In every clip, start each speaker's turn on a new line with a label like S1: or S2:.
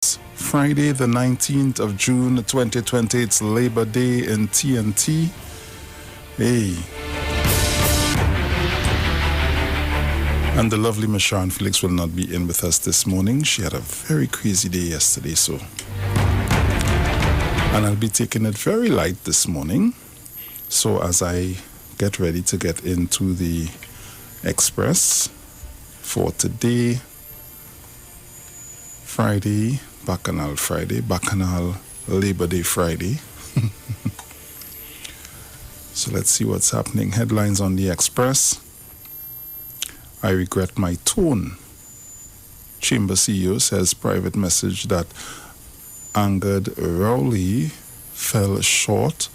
S1: Friday, the 19th of June, 2020. It's Labor Day in TNT. Hey. And the lovely Michelle Felix will not be in with us this morning. She had a very crazy day yesterday, so. And I'll be taking it very light this morning. So as I get ready to get into the Express for today, Friday, Bacchanal Friday, Bacchanal Labor Day Friday. So let's see what's happening. Headlines on the Express. I regret my tone. Chamber CEO says private message that angered Rowley fell short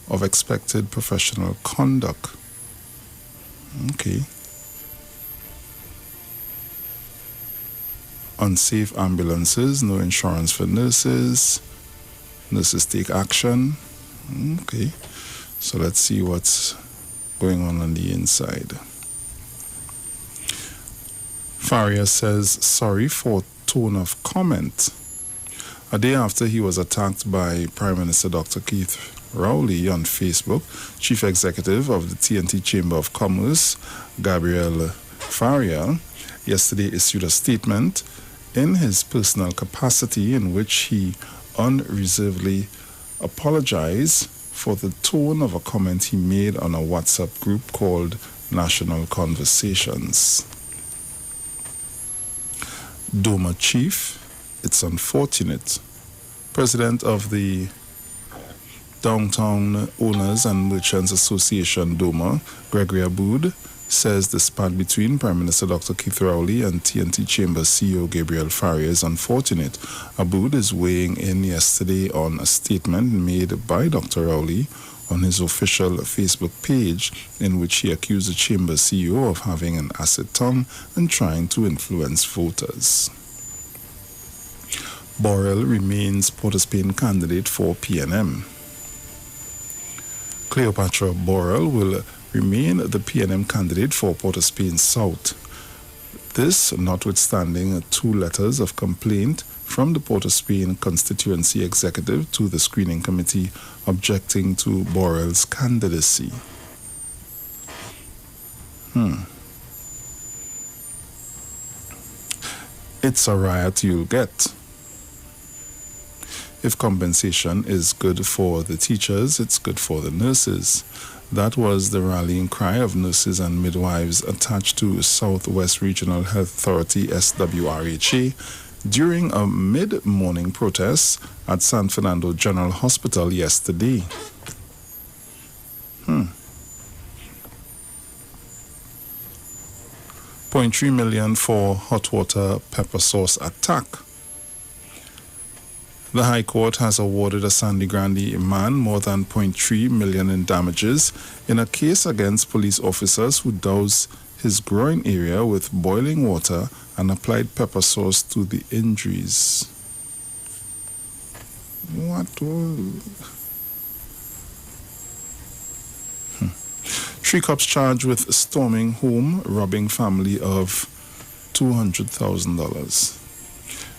S1: of expected professional conduct. Okay. Unsafe ambulances, no insurance for nurses. Nurses take action. Okay. So let's see what's going on the inside. Faria says sorry for tone of comment. A day after he was attacked by Prime Minister Dr. Keith Rowley on Facebook, Chief Executive of the TNT Chamber of Commerce, Gabriel Faria, yesterday issued a statement in his personal capacity in which he unreservedly apologized for the tone of a comment he made on a WhatsApp group called National Conversations. Doma Chief, it's unfortunate. President of the Downtown Owners and Merchants Association, Doma, Gregory Aboud, says the spat between Prime Minister Dr. Keith Rowley and TNT Chamber CEO Gabriel Faria is unfortunate. Aboud is weighing in yesterday on a statement made by Dr. Rowley on his official Facebook page in which he accused the Chamber CEO of having an acid tongue and trying to influence voters. Borrell remains Port of Spain candidate for PNM. Cleopatra Borrell will remain the PNM candidate for Port of Spain South. This notwithstanding 2 letters of complaint from the Port of Spain constituency executive to the screening committee objecting to Borrell's candidacy. It's a riot you'll get. If compensation is good for the teachers, it's good for the nurses. That was the rallying cry of nurses and midwives attached to Southwest Regional Health Authority SWRHA during a mid-morning protest at San Fernando General Hospital yesterday. $0.3 million for hot water pepper sauce attack. The High Court has awarded a Sandy Grande man more than $0.3 million in damages in a case against police officers who doused his groin area with boiling water and applied pepper sauce to the injuries. What? 3 cops charged with storming home, robbing family of $200,000.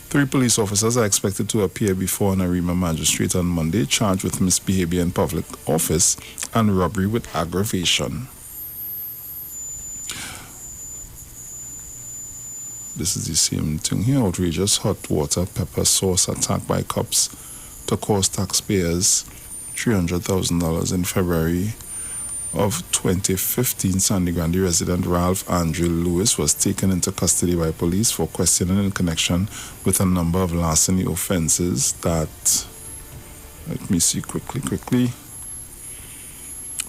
S1: 3 police officers are expected to appear before an Arima magistrate on Monday, charged with misbehavior in public office and robbery with aggravation. This is the same thing here. Outrageous hot water pepper sauce attack by cops to cost taxpayers $300,000 in February of 2015. Sandy Grande resident Ralph Andrew Lewis was taken into custody by police for questioning in connection with a number of larceny offenses that, let me see quickly,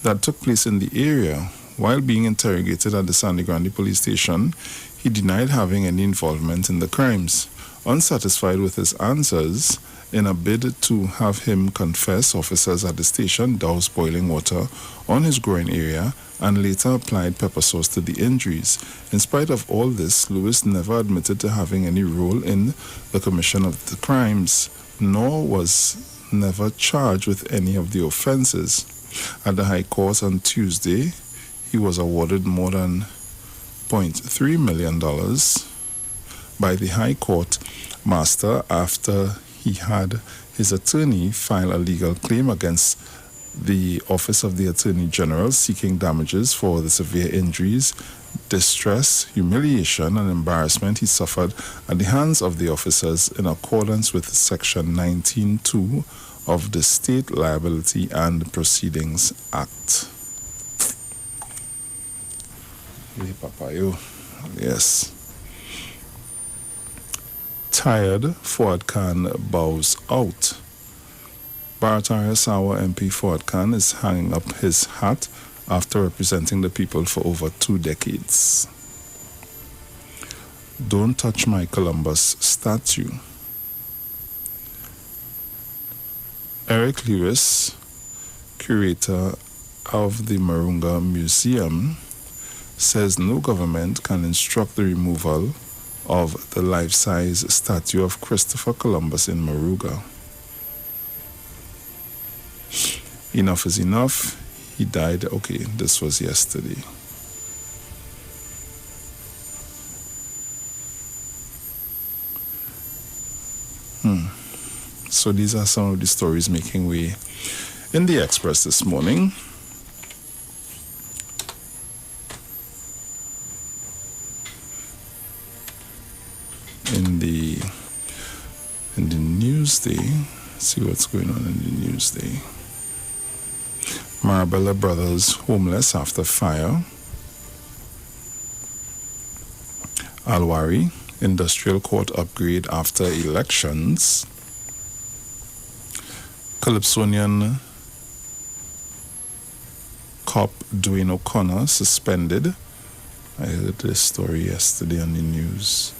S1: that took place in the area. While being interrogated at the Sandy Grande police station, he denied having any involvement in the crimes. Unsatisfied with his answers, in a bid to have him confess, officers at the station doused boiling water on his groin area and later applied pepper sauce to the injuries. In spite of all this, Lewis never admitted to having any role in the commission of the crimes, nor was never charged with any of the offenses. At the High Court on Tuesday, he was awarded more than $0.3 million by the High Court Master after he had his attorney file a legal claim against the Office of the Attorney General seeking damages for the severe injuries, distress, humiliation, and embarrassment he suffered at the hands of the officers in accordance with Section 19(2) of the State Liability and Proceedings Act. Yes. Tired, Fuad Khan bows out. Barataria Sawa MP Fuad Khan is hanging up his hat after representing the people for over 2 decades. Don't touch my Columbus statue. Eric Lewis, curator of the Marunga Museum, says no government can instruct the removal of the life-size statue of Christopher Columbus in Marunga. Enough is enough. He died. Okay, this was yesterday. So these are some of the stories making way in the Express this morning. In the Newsday, see what's going on in the Newsday. Marabella brothers homeless after fire. Alwari, industrial court upgrade after elections. Calypsonian cop Dwayne O'Connor suspended. I heard this story yesterday on the news.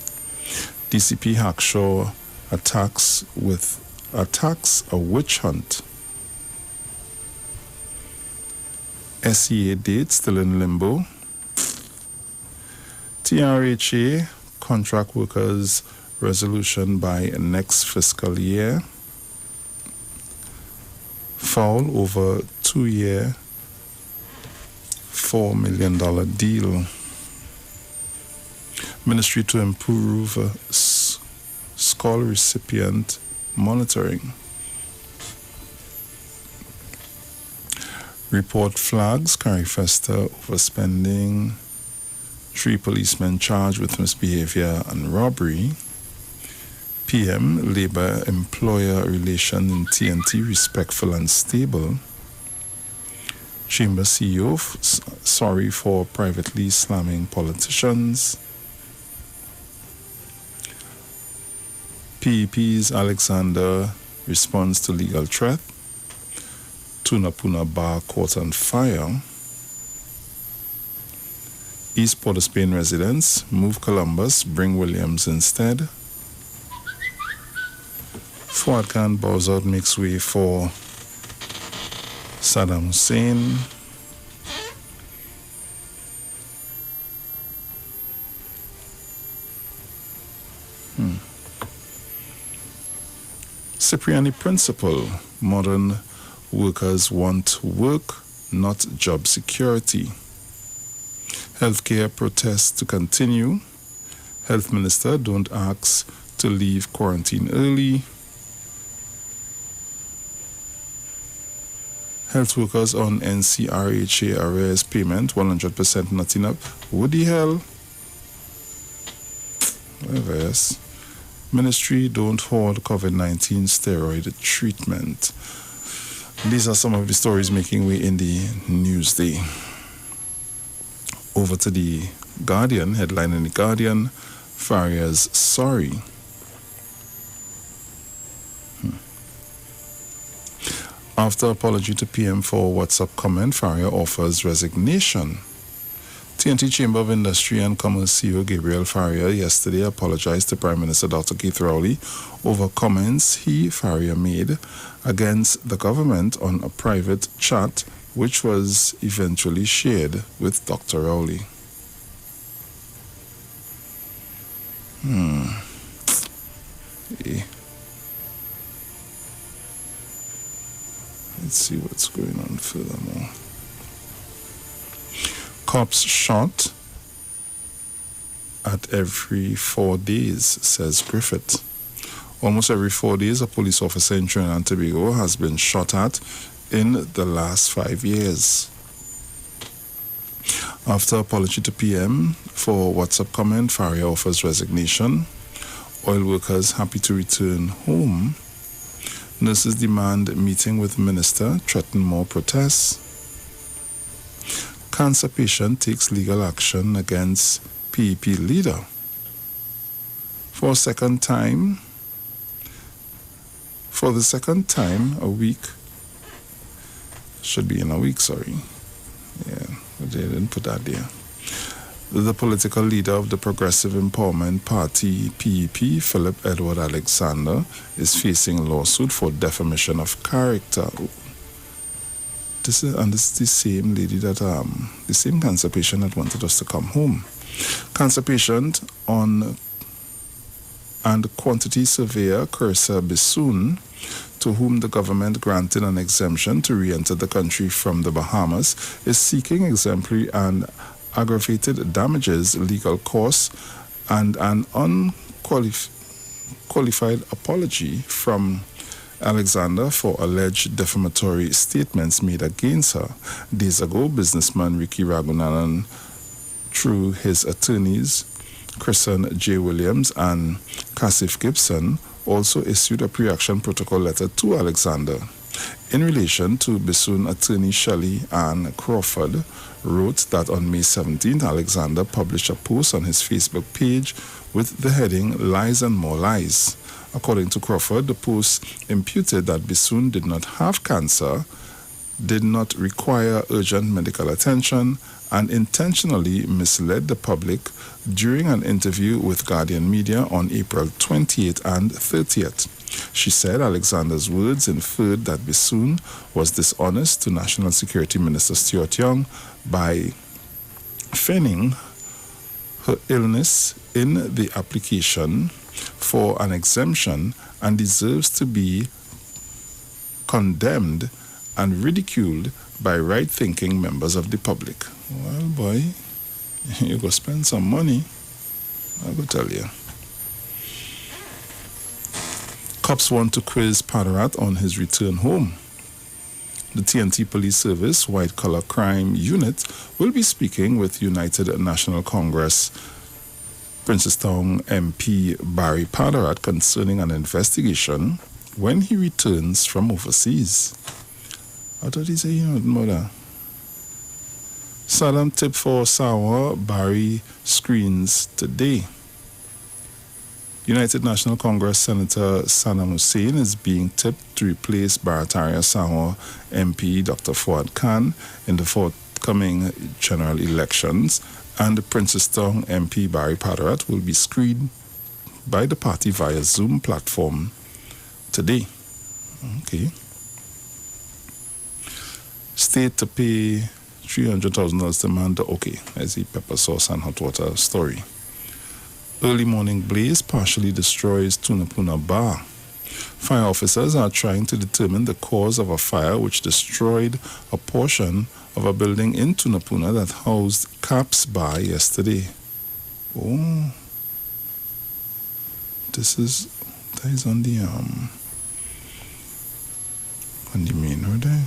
S1: DCP Hackshaw attacks a witch hunt. SEA date still in limbo. TRHA contract workers resolution by next fiscal year. Foul over 2-year $4 million deal. Ministry to improve scholar recipient monitoring. Report flags Carifesta overspending. 3 policemen charged with misbehavior and robbery. PM, Labour-Employer relation in TNT respectful and stable. Chamber CEO sorry for privately slamming politicians. PEP's Alexander responds to legal threat. Tunapuna Bar caught on fire. East Port of Spain residents move Columbus, bring Williams instead. Fuad Khan bows out, makes way for Saddam Hussein. Cipriani principle, modern workers want work, not job security. Healthcare protests to continue. Health Minister don't ask to leave quarantine early. Health workers on NCRHA arrears payment 100% not enough. What the hell? Whatever else. Ministry don't hoard COVID-19 steroid treatment. These are some of the stories making way in the Newsday. Over to the Guardian, headline in the Guardian, Faria's sorry. After apology to PM for WhatsApp comment, Faria offers resignation. TNT Chamber of Industry and Commerce CEO Gabriel Faria yesterday apologized to Prime Minister Dr. Keith Rowley over comments Faria made against the government on a private chat which was eventually shared with Dr. Rowley. Let's see what's going on furthermore. Cops shot at every 4 days, says Griffith. Almost every 4 days, a police officer in Trinidad and Tobago has been shot at in the last 5 years. After apology to PM for WhatsApp comment, Faria offers resignation. Oil workers happy to return home. Nurses demand meeting with minister, threaten more protests. Cancer patient takes legal action against PEP leader. For the second time a week, should be in a week, sorry. Yeah, but they didn't put that there. The political leader of the Progressive Empowerment Party, PEP, Philip Edward Alexander, is facing a lawsuit for defamation of character. This is the same lady that, the same cancer patient that wanted us to come home. Cancer patient and quantity surveyor Cursa Bissoon, to whom the government granted an exemption to re-enter the country from the Bahamas, is seeking exemplary and aggravated damages, legal costs, and an unqualified apology from Alexander for alleged defamatory statements made against her. Days ago, businessman Ricky Ragunanan, through his attorneys, Christian J. Williams and Cassif Gibson, also issued a pre-action protocol letter to Alexander. In relation to Bissoon, attorney Shelley Ann Crawford wrote that on May 17th, Alexander published a post on his Facebook page with the heading "Lies and More Lies." According to Crawford, the post imputed that Bissoon did not have cancer, did not require urgent medical attention, and intentionally misled the public during an interview with Guardian Media on April 28th and 30th. She said Alexander's words inferred that Bissoon was dishonest to National Security Minister Stuart Young by feigning her illness in the application for an exemption and deserves to be condemned and ridiculed by right-thinking members of the public. Well, boy, you go spend some money, I go tell you. Cops want to quiz Padarat on his return home. The TNT Police Service White Collar Crime Unit will be speaking with United National Congress Princestown MP Barry Padarat concerning an investigation when he returns from overseas. I thought he said, mother. Saddam tip for Sawa Barry screens today. United National Congress Senator Saddam Hussein is being tipped to replace Barataria Sawa MP Dr. Fuad Khan in the forthcoming general elections, and Princestown MP Barry Padarat will be screened by the party via Zoom platform today. Okay. State to pay $300,000 to man to, okay, I see pepper sauce and hot water story. Early morning blaze partially destroys Tunapuna Bar. Fire officers are trying to determine the cause of a fire which destroyed a portion of a building in Tunapuna that housed Caps Bar yesterday. Oh, that is on the main road there.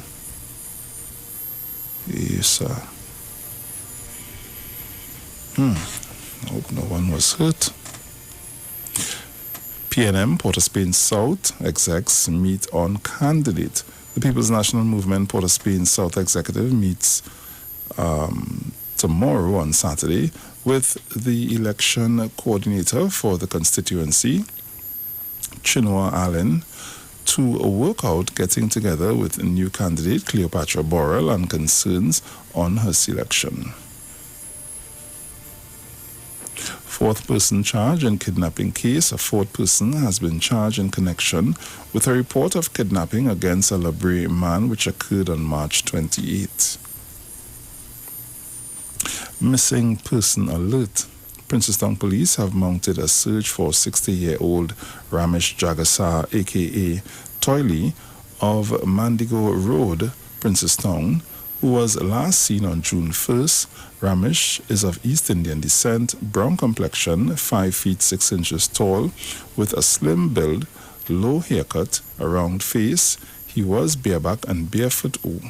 S1: Yes, sir. I hope no one was hurt. PNM, Port of Spain South execs meet on candidate. The People's National Movement Port of Spain South executive meets tomorrow on Saturday with the election coordinator for the constituency, Chinua Allen, to work out getting together with a new candidate, Cleopatra Borrell, on concerns on her selection. Fourth person charged in kidnapping case. A fourth person has been charged in connection with a report of kidnapping against a Labre man which occurred on March 28. Missing person alert. Princestown police have mounted a search for 60-year-old Ramesh Jagasar, a.k.a. Toily, of Mandigo Road, Princestown, who was last seen on June 1st. Ramesh is of East Indian descent, brown complexion, 5 feet 6 inches tall, with a slim build, low haircut, a round face. He was bareback and barefooted,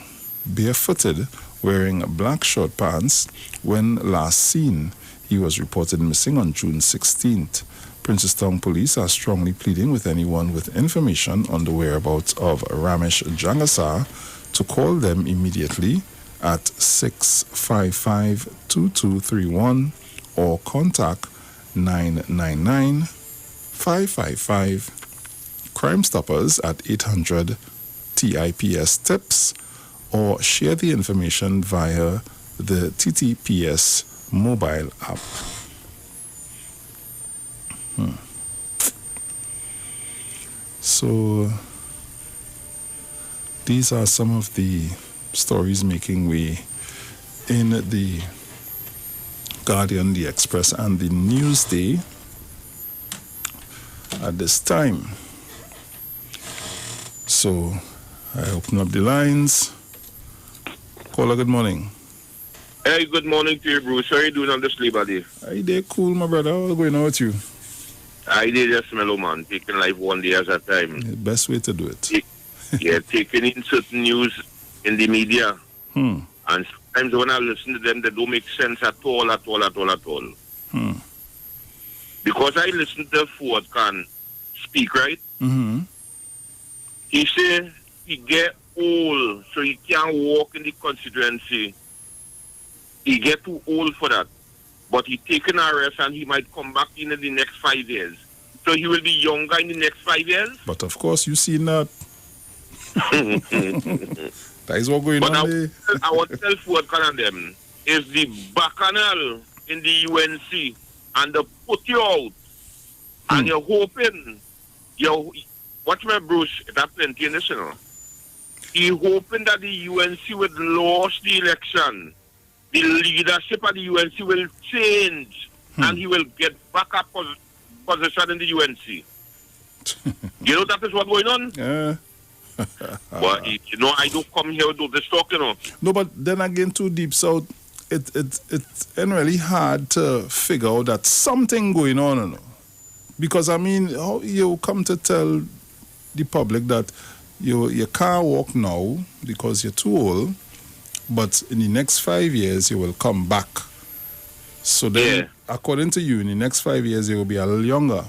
S1: wearing black short pants when last seen. He was reported missing on June 16th. Princestown police are strongly pleading with anyone with information on the whereabouts of Ramesh Jangasar to call them immediately at 655-2231 or contact 999-555 Crime Stoppers at 800 TIPS tips, or share the information via the TTPS mobile app. So these are some of the stories making way in the Guardian, the Express, and the Newsday at this time. So I open up the lines. Caller, good morning.
S2: Hey, good morning to you, Bruce. How are you doing on this Labor Day?
S1: Hey, they cool, my brother. What's going on with you?
S2: I did just mellow, man. Taking life one day at a time.
S1: The best way to do it.
S2: Taking in certain news in the media. And sometimes when I listen to them, they don't make sense at all. Because I listen to Ford Khan speak, right? He say he get old, so he can't walk in the constituency. He get too old for that. But he taken a rest and he might come back in the next 5 years. So he will be younger in the next 5 years?
S1: But of course, you see that. That is what going on there.
S2: I will tell Ford Khan and them is the bacchanal in the UNC and they put you out. And you're hoping, watch my Bruce, that plenty in this, you know. He hoping that the UNC would lose the election. The leadership of the UNC will change and he will get back up position in the UNC. You know that is what's going on?
S1: Yeah.
S2: But, I don't come here with this talk, you know.
S1: No, but then again, too deep south, it's really hard to figure out that something going on, you know. Because, I mean, how you come to tell the public that you can't walk now because you're too old, but in the next 5 years, you will come back. So then, according to you, in the next 5 years, you will be a little younger.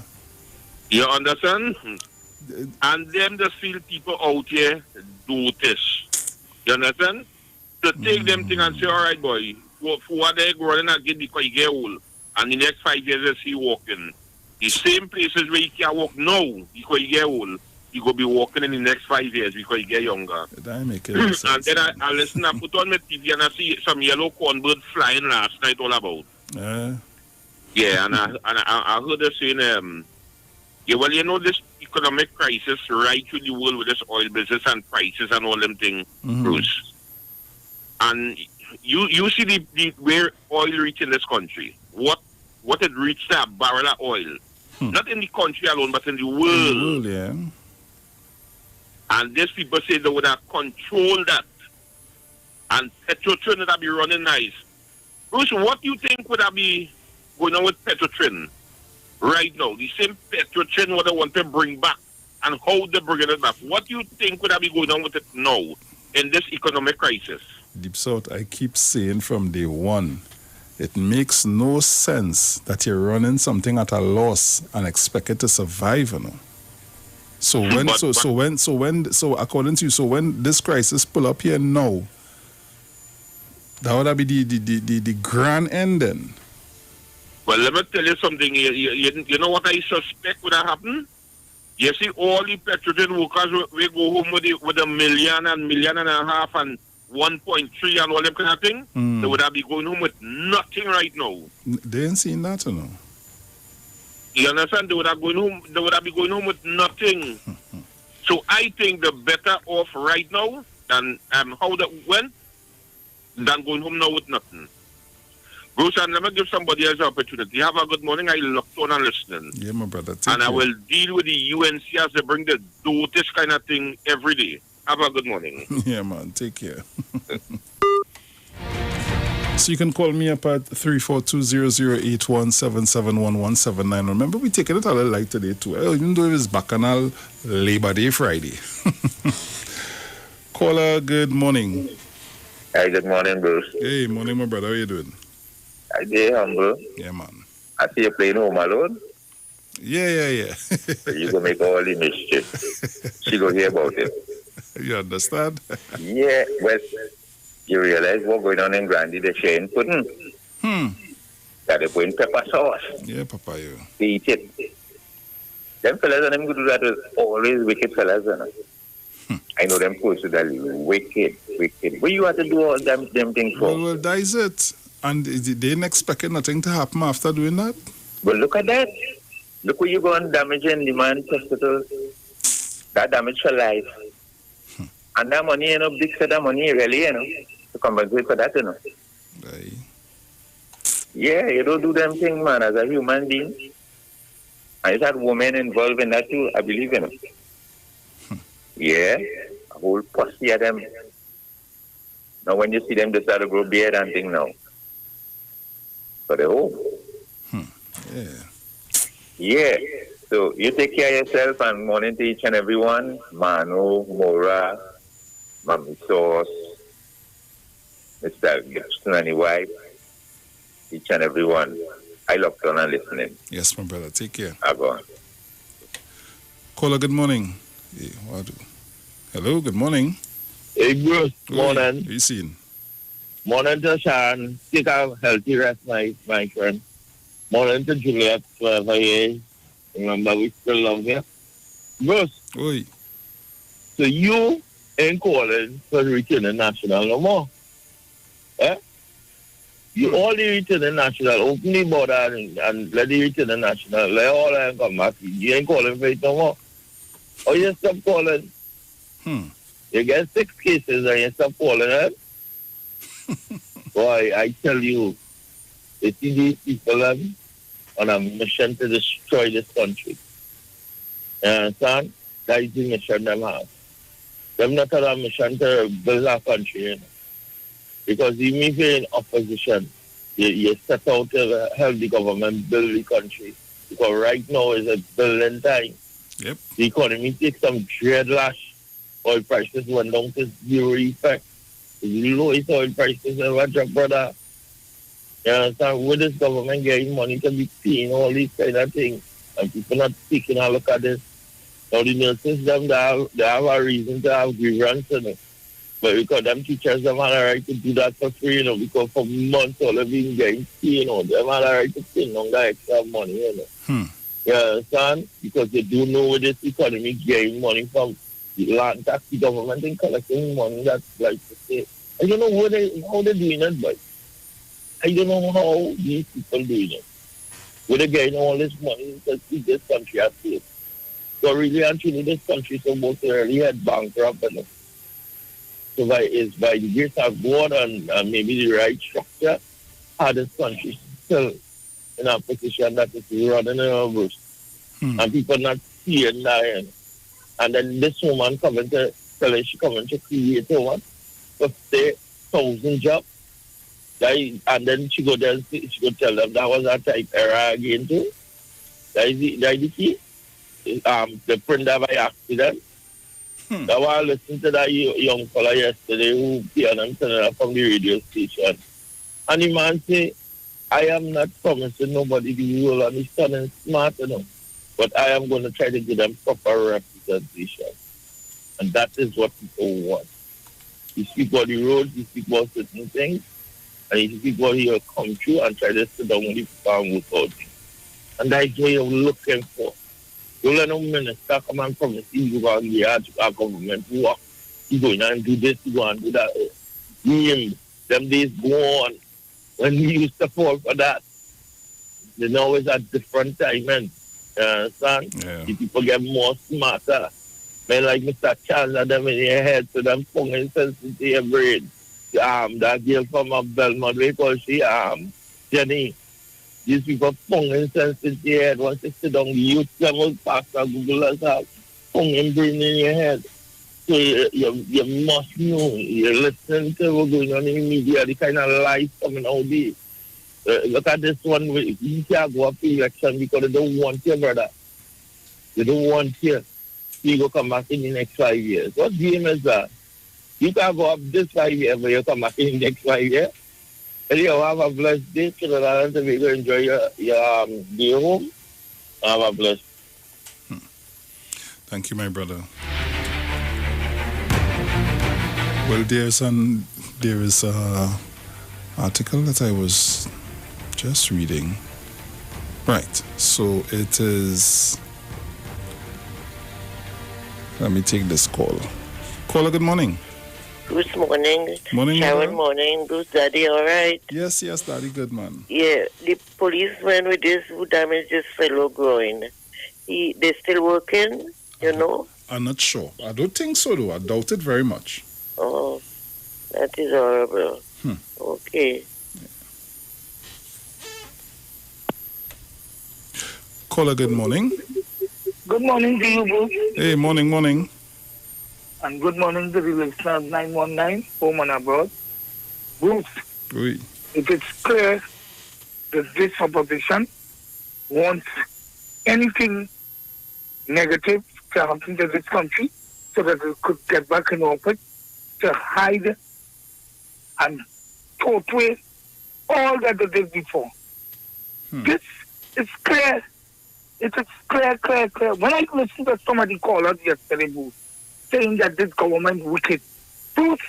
S2: You understand? And them just feel people out here do this. You understand? To take them thing and say, all right, boy, for they running again because you get old. And the next 5 years, you see walking. The same places where you can't walk now because you get old. You go be walking in the next 5 years because you get younger.
S1: That make sense.
S2: And then I listen, I put on my TV and I see some yellow cornbird flying last night all about. Yeah, and I heard her saying, this economic crisis right through the world with this oil business and prices and all them things, Bruce. And you see the where oil reach in this country. What it reached a barrel of oil. Not in the country alone, but in the world.
S1: Yeah.
S2: And these people say they would have controlled that. And Petrotrin would have be running nice. Bruce, what do you think would have be going on with Petrotrin right now? The same Petrotrin what they want to bring back and how they bring it back. What do you think would have be going on with it now in this economic crisis?
S1: Deep South, I keep saying from day one, it makes no sense that you're running something at a loss and expect it to survive, you know. So according to you, when this crisis pull up here now, that would be the grand ending.
S2: Well, let me tell you something. You know what I suspect would have happened? You see, all the Petrogen workers will go home with $1 million and $1.5 million and 1.3 and all them kind of thing. They would have been going home with nothing right now.
S1: They ain't seen that, you know.
S2: You understand? They would have been going home with nothing. So I think they're better off right now than how that went than going home now with nothing. Bruce, and let me give somebody else an opportunity. Have a good morning. I looked on and listening.
S1: Yeah, my brother.
S2: And I will deal with the UNC as they bring the do this kind of thing every day. Have a good morning.
S1: Yeah, man. Take care. So you can call me up at 342-0081-771179. Remember, we're taking it a little light today too. Even though it's Bacchanal Labor Day Friday. Caller, good morning.
S3: Hey, good morning, Bruce.
S1: Hey, morning, my brother. How you doing?
S3: I did humble.
S1: Yeah, man.
S3: I see you playing Home Alone.
S1: Yeah.
S3: So you go make all the mischief. She go hear about it.
S1: You understand?
S3: Yeah, well, you realize what's going on in Grandy, the Shane pudding. That they put in pepper sauce.
S1: Yeah, Papa, you.
S3: They eat it. Them fellas and them go do that with always wicked fellas. I know them folks that are wicked. What you have to do all them things for?
S1: Well, that is it. And they ain't expecting nothing to happen after doing that.
S3: But look at that. Look where you go on damaging the man's hospital. That damage for life. And that money, big set of money, really, to compensate for that,
S1: Aye.
S3: Yeah, you don't do them things, man, as a human being. And it's that women involved in that too, I believe, Yeah, a whole posse of them. Now, when you see them, they start to grow beard and thing now. So they home. Yeah. So you take care of yourself and morning to each and everyone. Mano, Mora, Mommy Sauce, Mr. Gibson and his wife, each and everyone. I love on and listening.
S1: Yes, my brother. Take care.
S3: I go on.
S1: Caller, good morning. Hey, hello, good morning.
S4: Hey, Bruce, morning.
S1: How you seen?
S4: Morning to Sharon. Take a healthy rest, my friend. Morning to Juliet, wherever he is. Remember, we still love you. Bruce,
S1: Oi.
S4: so you ain't calling for the returning national no more. Eh? You all the returning national, open the border and let the returning national, let all them come back. You ain't calling for it no more. Or you stop calling. You get 6 cases and you stop calling, eh? Boy, I tell you, you see these people on a mission to destroy this country. You understand? That is the mission them have. Them not on a mission to build our country, Because even if you're in opposition, you set out to help the government build the country. Because right now is a building time.
S1: Yep.
S4: The economy takes some dreadlash. Oil prices went down to zero effect. The lowest oil prices ever dropped, brother. You understand? With this government getting money to be paying all these kind of things, and people not taking a look at this. Now the nurses, they have a reason to have grievances, but because them teachers, them have a right to do that for free, because for months all they've been getting paid, them have a right to pay on that extra money, You understand? Because they do know with this economy getting money from the land tax, the government and collecting money, that's like to say. I don't know how they're doing it, but I don't know how these people doing it. Where they're getting all this money to keep this country at safe. So really and truly, this country is supposed to really head bankrupt. So by the grace of God and maybe the right structure, how this country still in a position that is running in our bush. And people not seeing that. And then this woman coming to tell her she coming to create 50,000 jobs. And then she go there and she go tell them that was a type error again too. That is the key. The printer by accident. That was I listened to that young fella yesterday who came and turning up from the radio station. And the man say, I am not promising nobody the role and he's turning smart enough. But I am going to try to give them proper representation. And that is what people want. You speak about the roads, you speak about certain things, and you speak about he'll come through and try to sit down with the people and work out. And that is what you're looking for. You let no minister come and promise you go and get our government work. You go in and do this, you go and do that. Them days go on. When we used to fall for that, they know it's a different time, man. You understand?
S1: Yeah.
S4: The people get more smarter. Men like Mr. Chandler, them in your head, so them fucking sensitive to your brain. That girl from Belmont, they call she, Jenny. These people fucking sensitive to your head. Once you sit down, the youth level pastor Google us out. Fucking brain in your head. So you must know, you're listening to what's going on in the media, the kind of lies coming out there. Look at this one, you can't go up to election because they don't want you, brother. They don't want you. You go come back in the next 5 years. What game is that? You can't go up this 5 years, but you come back in the next 5 years. And you have a blessed day, so that to be able to enjoy your day home. Have a blessed.
S1: Thank you, my brother. Well, there is an article that I was just reading. Right, so it is. Let me take this call. Caller, good morning.
S5: Good morning.
S1: Morning,
S5: Sharon,
S1: mother.
S5: morning. Bruce, Daddy, all right?
S1: Yes, Daddy, good man.
S5: Yeah, the policeman with this who damaged his fellow groin. They still working, you know?
S1: I'm not sure. I don't think so, though. I doubt it very much.
S5: Oh, that is horrible. Okay.
S1: Caller, good morning.
S6: Good morning to you, Bruce.
S1: Hey, morning.
S6: And good morning to the listeners 919, home and abroad. Bruce,
S1: Oui.
S6: it is clear that this opposition wants anything negative to happen to this country so that it could get back in office to hide and throw away all that they did before. This is clear. It is clear. When I listened to somebody call us yesterday, Bruce, saying that this government wicked. Bruce,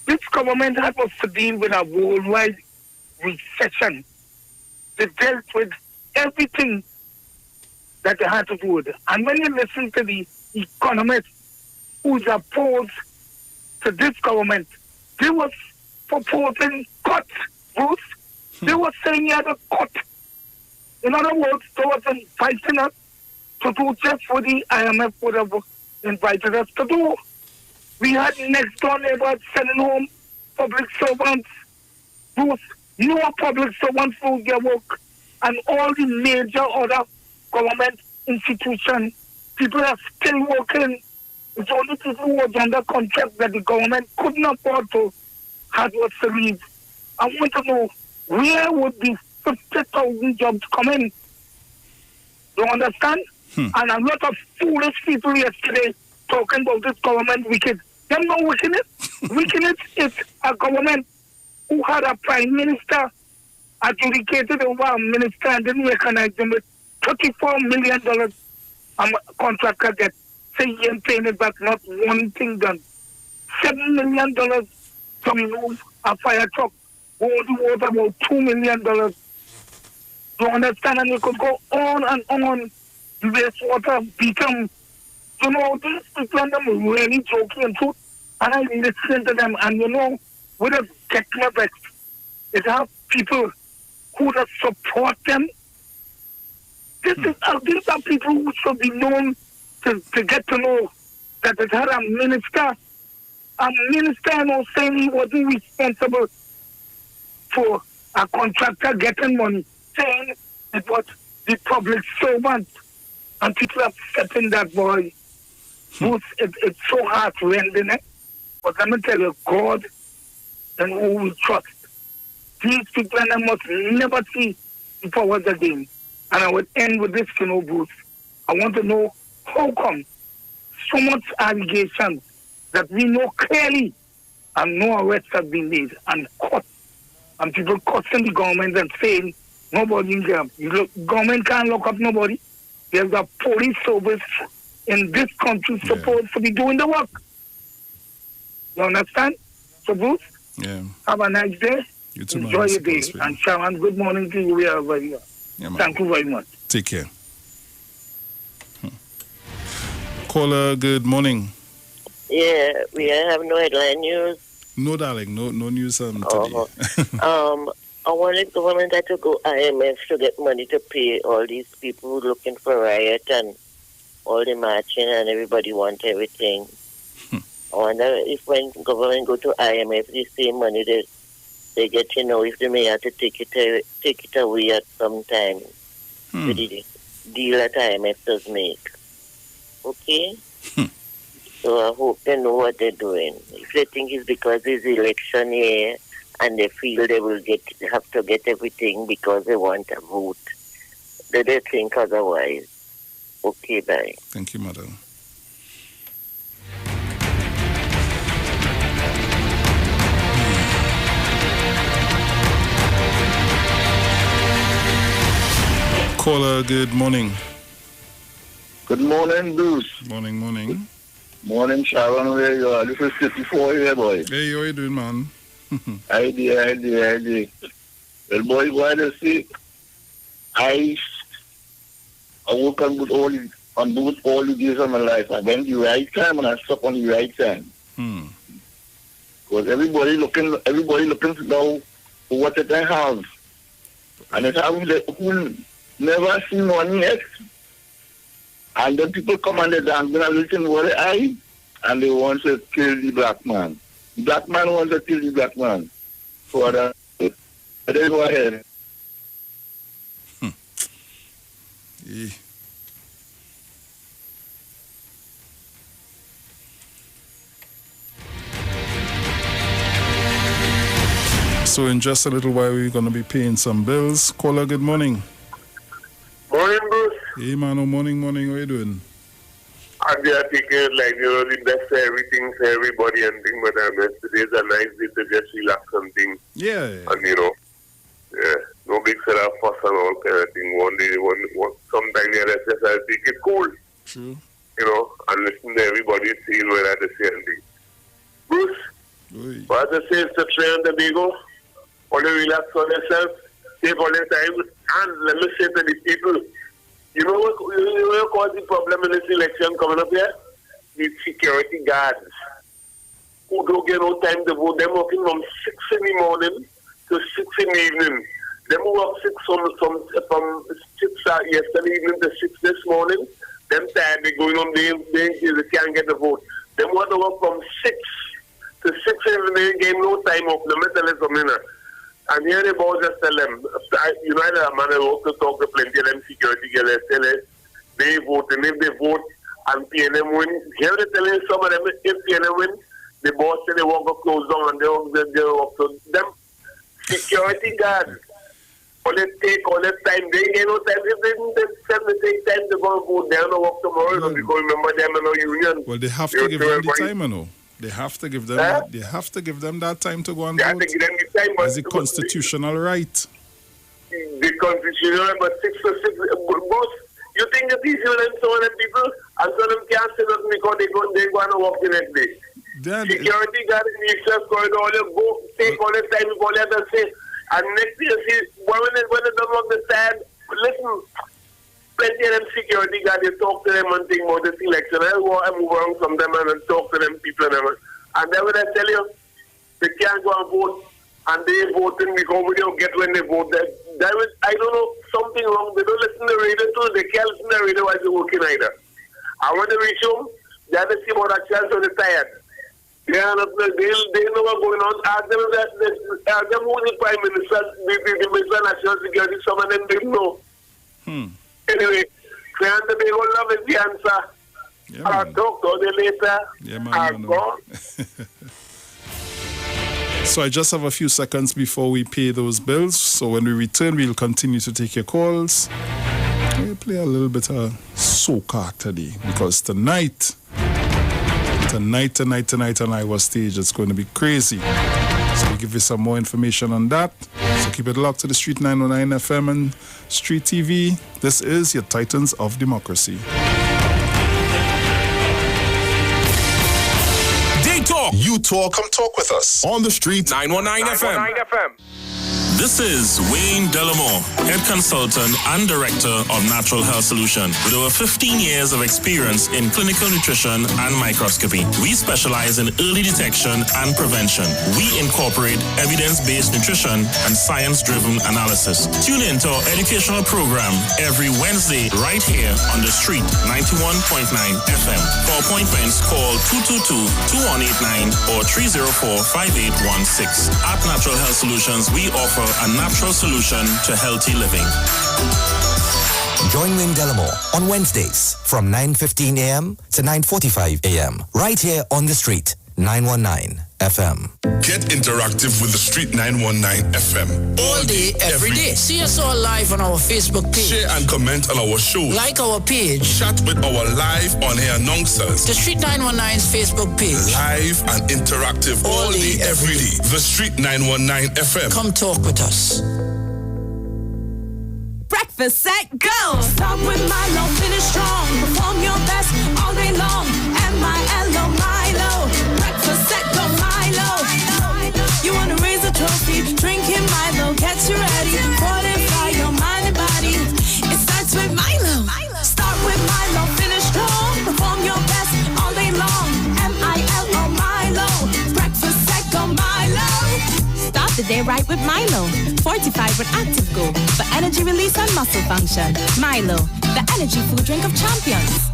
S6: this government had us to deal with a worldwide recession. They dealt with everything that they had to do with it. And when you listen to the economists who's opposed to this government, they was proposing cuts, Bruce. They were saying you had a cut. In other words, they wasn't fighting us to do just what the IMF would have invited us to do. We had next door neighbors sending home public servants. Bruce, no public servants do their work. And all the major other government institutions, people are still working. It's only people who was under contract that the government couldn't afford to have was to leave. I want to know, where would the 50,000 jobs come in? You understand? And a lot of foolish people yesterday talking about this government wicked. Them not wickedness. Wickedness is a government who had a prime minister adjudicated over a minister and didn't recognize him with $34 million contractor debt. Say he ain't paying it back, not one thing done. $7 million to remove a fire truck. Only worth about $2 million. You understand? And you could go on and on. The wastewater beacon. You know, these people and them really joking and truth. And I listen to them, and you know, what has get me vexed is how people who just support them. These are people who should be known to get to know that it had a minister now saying he wasn't responsible for a contractor getting money, saying it was the public servant, and people are accepting that boy. It's so heart-rending, but let me tell you, God and who we trust. These people and I must never see the powers again. And I would end with this, Bruce. I want to know how come so much allegations that we know clearly and no arrests have been made and caught. And people cursing the government and saying nobody in there. Government can't lock up nobody. There's a police service in this country supposed to be doing the work. You understand? So, Bruce, have a nice day.
S1: You too,
S6: enjoy your day. And Sharon, good morning to you wherever you are.
S1: Yeah,
S6: thank you very much.
S1: Take care. Caller, good morning.
S5: Yeah, we have no headline news.
S1: No, darling, no news today.
S5: I wanted the government to go IMF to get money to pay all these people looking for riot and all the marching and everybody want everything. I wonder if when government go to IMF, the same money they get, if they may have to take it away at some time with the deal that IMF does make. Okay? So So I hope they know what they're doing. If they think it's because it's election year and they feel they will have to get everything because they want a vote, they think otherwise. Okay, bye.
S1: Thank you, madam. Caller, good morning.
S4: Good morning, Bruce.
S1: Morning.
S4: Morning, Sharon. Where you are? This is 54 here, boy.
S1: Hey, how you doing, man?
S4: I did. Well, boy, why to see? I work on both all the days of my life. I went the right time and I stuck on the right time. Because everybody looking now for what they have. And it's having who never seen money yet. And then people come and they dance, and listen what I, and they want to kill the black man. The black man wants to kill the black man. For that, they go ahead.
S1: Yeah. So in just a little while, we're going to be paying some bills. Caller, good morning.
S2: Morning, Bruce.
S1: Hey, man, morning. How you doing?
S2: And they are taking it like, the best for everything for everybody and thing, but today's a nice day to just relax and thing.
S1: Yeah.
S2: And, no big set of fuss and all kind of thing. One day, sometime let's just take it cool.
S1: True.
S2: And listen to everybody saying whether they say anything. Bruce, what I say is to try on the Tobago, only relax on yourself, take all your time, and let me say to the people, you know what caused the problem in this election coming up here? The security guards who don't get no time to vote. They're working from 6 in the morning to 6 in the evening. They work from 6 yesterday evening to 6 this morning. Them tired, they're going home, they can't get the vote. They want to work from 6 to 6 in the evening, they no time off. No matter something. And here the boss just tell them, United a man who to talk to plenty of them security guys, tell us, they vote, and if they vote and PNM win, here they telling some of them, if PNM win, the boss say they want to close down and they walk to them. Security guards, all they take all that time, they get no time, if they take time to go and vote, they don't work tomorrow, because remember them in no union.
S1: Well, they have to give them the time, They have to give them. They have to give them that time to go and vote.
S2: They have to give them the time, but
S1: it's a constitutional right.
S2: The constitutional, but 6 to 6. Boss, you think that these so many people, and so them can't say nothing because they go and walk the next day. Security guard in the express corridor, they go take all the time before they have to say. And next year, see when they don't work the stand, listen. Plenty of them security guards, they talk to them and think about this election. I move around from them and talk to them people and then when I tell you, they can't go and vote and they voting because we don't get when they vote. I don't know, something wrong. They don't listen to the radio too. They can't listen to the radio while they're working either. I want to reach home, they have to see about that chance when they're tired. They know what's going on. Ask them who the Prime Minister, the Minister of National Security, some of them didn't know. Anyway, Clan the Tobago love is the answer.
S1: Yeah,
S2: I'll talk to you later.
S1: Yeah, man. So I just have a few seconds before we pay those bills. So when we return, we'll continue to take your calls. We'll play a little bit of soca today because tonight on Iwer stage, it's going to be crazy. So we'll give you some more information on that. So keep it locked to the Street 909 FM and Street TV. This is your Titans of Democracy.
S7: They talk. You talk. Come talk with us. On the Street 919 FM. This is Wayne Delamore, Head Consultant and Director of Natural Health Solution. With over 15 years of experience in clinical nutrition and microscopy, we specialize in early detection and prevention. We incorporate evidence-based nutrition and science-driven analysis. Tune in to our educational program every Wednesday right here on the Street 91.9 FM. For appointments, call 222-2189 or 304-5816. At Natural Health Solutions, we offer a natural solution to healthy living.
S8: Join Wayne Delamore on Wednesdays from 9:15 a.m. to 9:45 a.m. right here on the street, 919 FM.
S7: Get interactive with the Street 919 FM.
S9: All day, every day. See us all live on our Facebook page.
S7: Share and comment on our show.
S9: Like our page.
S7: Chat with our live on-air announcers.
S9: The Street 919's Facebook page.
S7: Live and interactive all day, every day. The Street 919 FM.
S9: Come talk with us.
S10: Breakfast, set, go! Start with Milo, finish strong. Perform your best all day long. M-I-L-O, Milo. Breakfast, set, go, Milo. You want to raise a trophy? Drinking Milo gets you ready. Fortify your mind and body. It starts with Milo. Start with Milo, finish strong. Perform your best all day long. M-I-L-O, Milo. Breakfast, set, go, Milo. Start the day right with Milo. Fortified with Active Go for energy release and muscle function. Milo, the energy food drink of champions.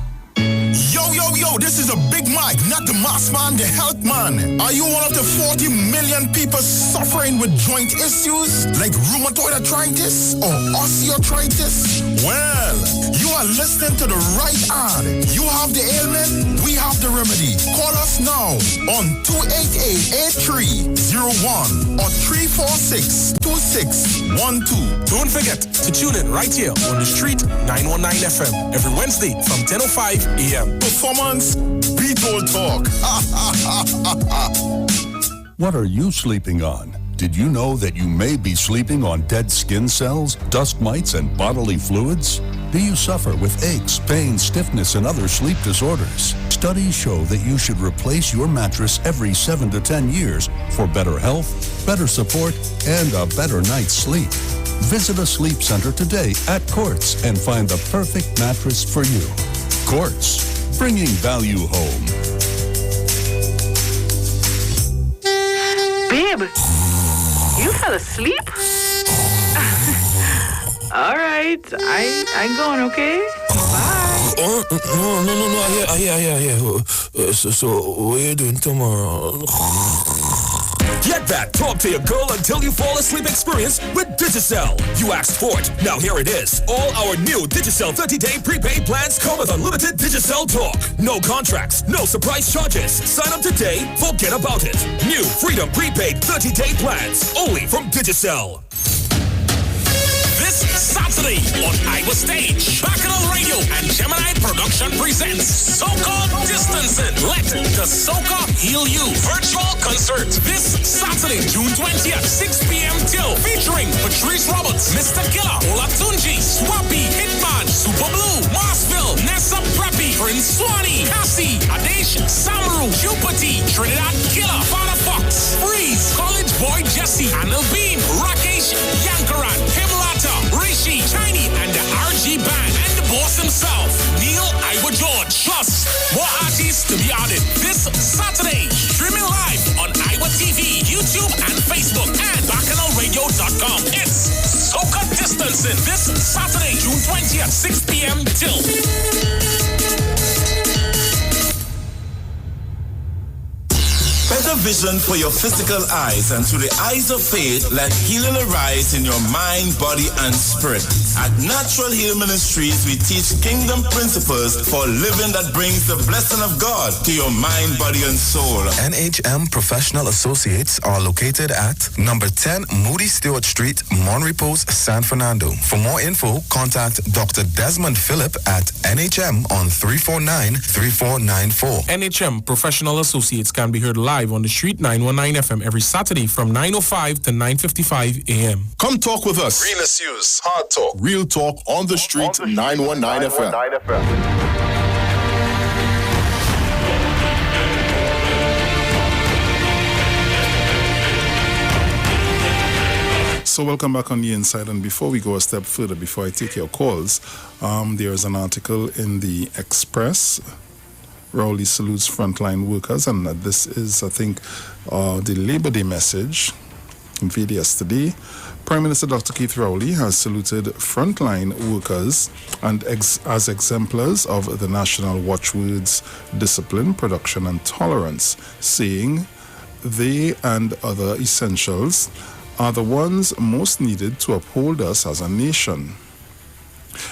S11: Yo, this is a Big Mike, not the mass man, the health man. Are you one of the 40 million people suffering with joint issues like rheumatoid arthritis or osteoarthritis? Well, you are listening to the right ad. You have the ailment, we have the remedy. Call us now on 288-8301 or 346-2612.
S12: Don't forget to tune in right here on the Street 919 FM every Wednesday from 10:05 a.m.
S11: Performance, beat all talk.
S13: What are you sleeping on? Did you know that you may be sleeping on dead skin cells, dust mites, and bodily fluids? Do you suffer with aches, pain, stiffness, and other sleep disorders? Studies show that you should replace your mattress every 7 to 10 years for better health, better support, and a better night's sleep. Visit a sleep center today at Quartz and find the perfect mattress for you. Quartz, bringing value home.
S14: Babe, you fell asleep? All right, I'm going, okay? Bye.
S12: No, I hear. So what are you doing tomorrow?
S15: Get that talk to your girl until you fall asleep experience with Digicel. You asked for it. Now here it is. All our new Digicel 30-day prepaid plans come with unlimited Digicel talk. No contracts, no surprise charges. Sign up today, forget about it. New Freedom prepaid 30-day plans, only from Digicel.
S7: This Saturday on Iwer Stage, Bacchanal Radio and Gemini Production presents Soca Distancing. Let the Soca Heal You virtual concert this Saturday, June 20th, 6 p.m. till, featuring Patrice Roberts, Mr. Killer, Olatunji, Swappy, Hitman, Super Blue, Marsville, Nessa Preppy, Prince Swanee, Cassie, Adesh, Samaru, Jupiter, Trinidad Killer, Father Fox, Freeze, College Boy Jesse, Anil Bean, Rakesh, Yankaran, Himlata, Rishi, Tiny, and the RG Band, and the boss himself, Neil Iwer George. Plus, more artists to be added this Saturday. Streaming live on Iwer TV, YouTube, and Facebook, and BacchanalRadio.com. It's Soca Distancing this Saturday, June 20th, 6 p.m. till.
S16: Better vision for your physical eyes, and through the eyes of faith, let healing arise in your mind, body, and spirit. At Natural Heal Ministries, we teach kingdom principles for living that brings the blessing of God to your mind, body, and soul.
S17: NHM Professional Associates are located at number 10 Moody Stewart Street, Monrepos, San Fernando. For more info, contact Dr. Desmond Phillip at NHM on 349-3494.
S12: NHM Professional Associates can be heard live on the Street 919 FM every Saturday from 9:05 to 9:55 a.m.
S11: Come talk with us.
S1: Real issues, hard talk.
S11: Real talk on the street, 919 FM.
S1: So welcome back on the inside, and before we go a step further, before I take your calls, there is an article in the Express. Rowley salutes frontline workers, and this is, I think, the Labor Day message conveyed yesterday. Prime Minister Dr. Keith Rowley has saluted frontline workers and as exemplars of the national watchwords discipline, production, and tolerance, saying they and other essentials are the ones most needed to uphold us as a nation.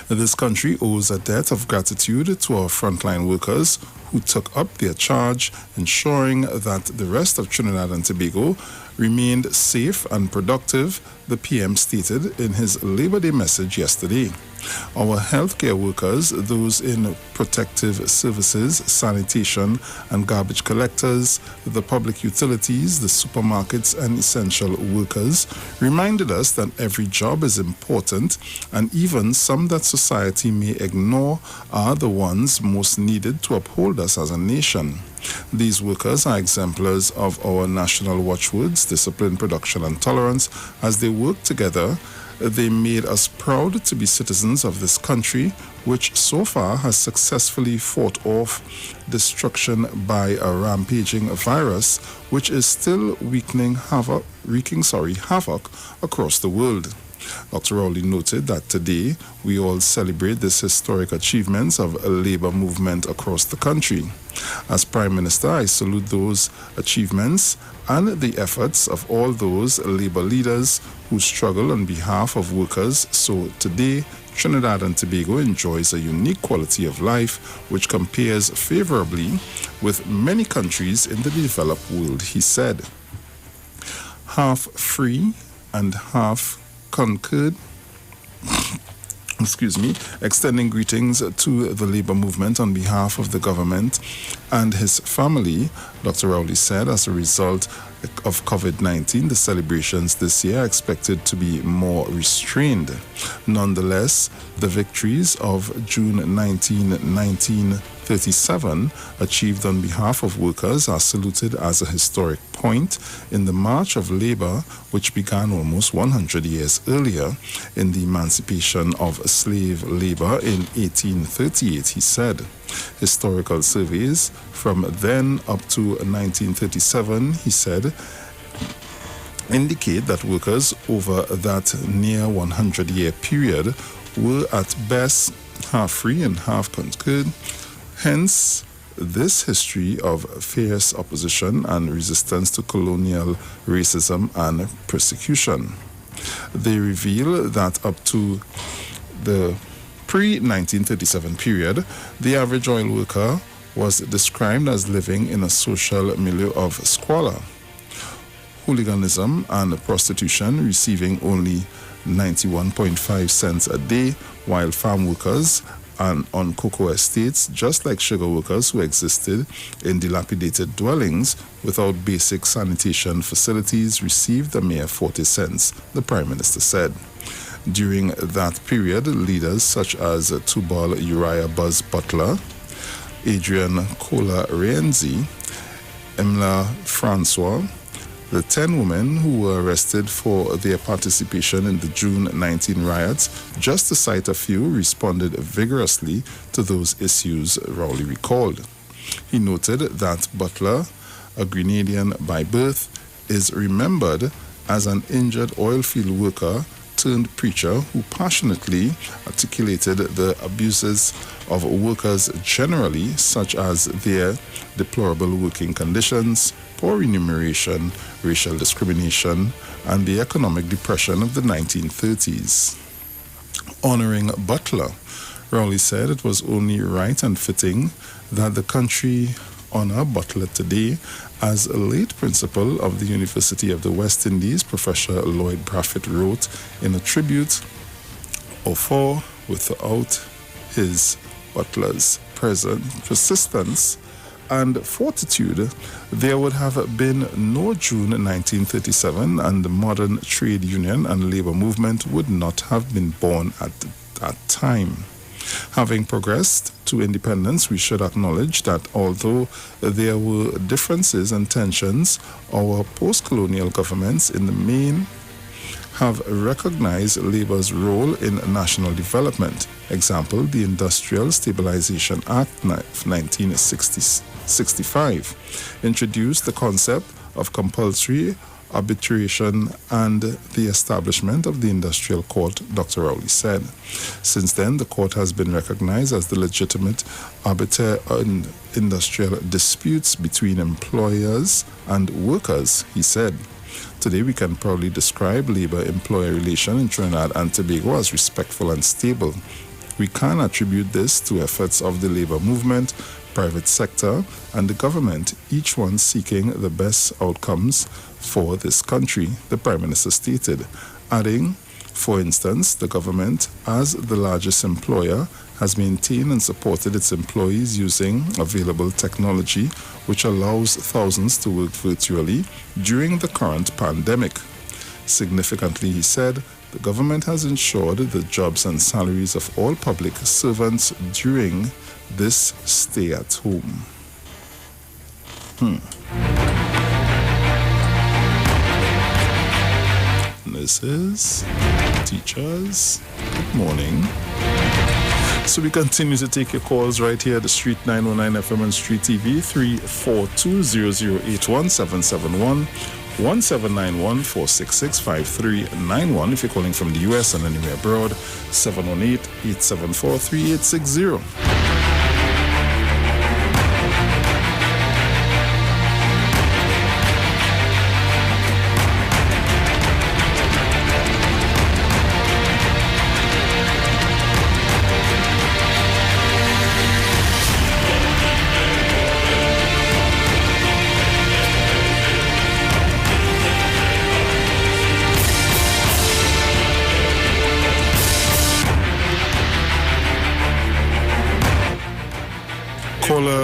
S1: This country owes a debt of gratitude to our frontline workers who took up their charge, ensuring that the rest of Trinidad and Tobago remained safe and productive, the PM stated in his Labor Day message yesterday. Our healthcare workers, those in protective services, sanitation and garbage collectors, the public utilities, the supermarkets and essential workers, reminded us that every job is important and even some that society may ignore are the ones most needed to uphold us as a nation. These workers are exemplars of our national watchwords, discipline, production and tolerance. As they work together, they made us proud to be citizens of this country, which so far has successfully fought off destruction by a rampaging virus, which is still wreaking havoc across the world. Dr. Rowley noted that today we all celebrate this historic achievements of a labor movement across the country. As Prime Minister, I salute those achievements and the efforts of all those labor leaders who struggle on behalf of workers. So today, Trinidad and Tobago enjoys a unique quality of life which compares favorably with many countries in the developed world, he said. Half free and half conquered. Extending greetings to the labor movement on behalf of the government and his family, Dr. Rowley said as a result of COVID-19, the celebrations this year are expected to be more restrained. Nonetheless, the victories of June 1937 achieved on behalf of workers are saluted as a historic point in the march of labor, which began almost 100 years earlier in the emancipation of slave labor in 1838, he said. Historical surveys from then up to 1937, he said, indicate that workers over that near 100-year period were at best half free and half conquered. Hence, this history of fierce opposition and resistance to colonial racism and persecution. They reveal that up to the pre-1937 period, the average oil worker was described as living in a social milieu of squalor, hooliganism and prostitution, receiving only 91.5 cents a day, while farm workers and on cocoa estates, just like sugar workers who existed in dilapidated dwellings without basic sanitation facilities, received a mere 40 cents, the Prime Minister said. During that period, leaders such as Tubal Uriah Buzz Butler, Adrian Cola Rienzi, Emla Francois, the 10 women who were arrested for their participation in the June 19 riots, just to cite a few, responded vigorously to those issues, Rowley recalled. He noted that Butler, a Grenadian by birth, is remembered as an injured oil field worker turned preacher who passionately articulated the abuses of workers generally, such as their deplorable working conditions, poor remuneration, racial discrimination, and the economic depression of the 1930s. Honoring Butler, Rowley said it was only right and fitting that the country honor Butler today. As a late principal of the University of the West Indies, Professor Lloyd Braffett wrote in a tribute, for without his Butler's persistence and fortitude, there would have been no June 1937, and the modern trade union and labor movement would not have been born at that time. Having progressed to independence, we should acknowledge that although there were differences and tensions, our post-colonial governments in the main have recognized labor's role in national development. Example, the Industrial Stabilization Act of 1965 introduced the concept of compulsory arbitration and the establishment of the Industrial Court, Dr. Rowley said. Since then, the court has been recognized as the legitimate arbiter in industrial disputes between employers and workers, he said. Today, we can proudly describe labor-employer relation in Trinidad and Tobago as respectful and stable. We can attribute this to efforts of the labor movement, private sector, and the government, each one seeking the best outcomes for this country, the Prime Minister stated, adding, for instance, the government, as the largest employer, has maintained and supported its employees using available technology, which allows thousands to work virtually during the current pandemic. Significantly, he said, the government has ensured the jobs and salaries of all public servants during this stay at home. This is Teachers. Good morning. So we continue to take your calls right here at the Street 919 FM and Street TV 342-0081-771-1791-466-5391. If you're calling from the US and anywhere abroad, 718-874-3860.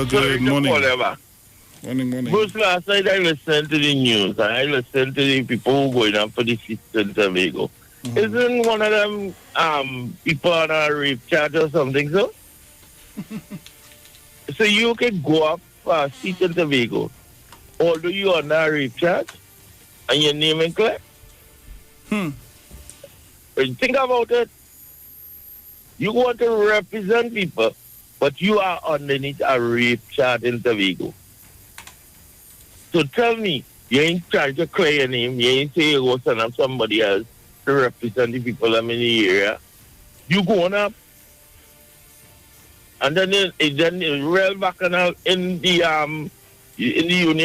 S1: Good morning. Morning.
S4: Bruce, last night I listened to the news and I listened to the people going up for the seats in Tobago. Isn't one of them people on a rape charge or something, so? So you can go up for a seat in Tobago, although you are on a rape charge, and your name and clear? Think about it. You want to represent people, but you are underneath a rape charge in Tobago. So tell me, you ain't trying to clear your name, you ain't say you go send up somebody else to represent the people in the area. You going up, and then the real bacchanal in the union,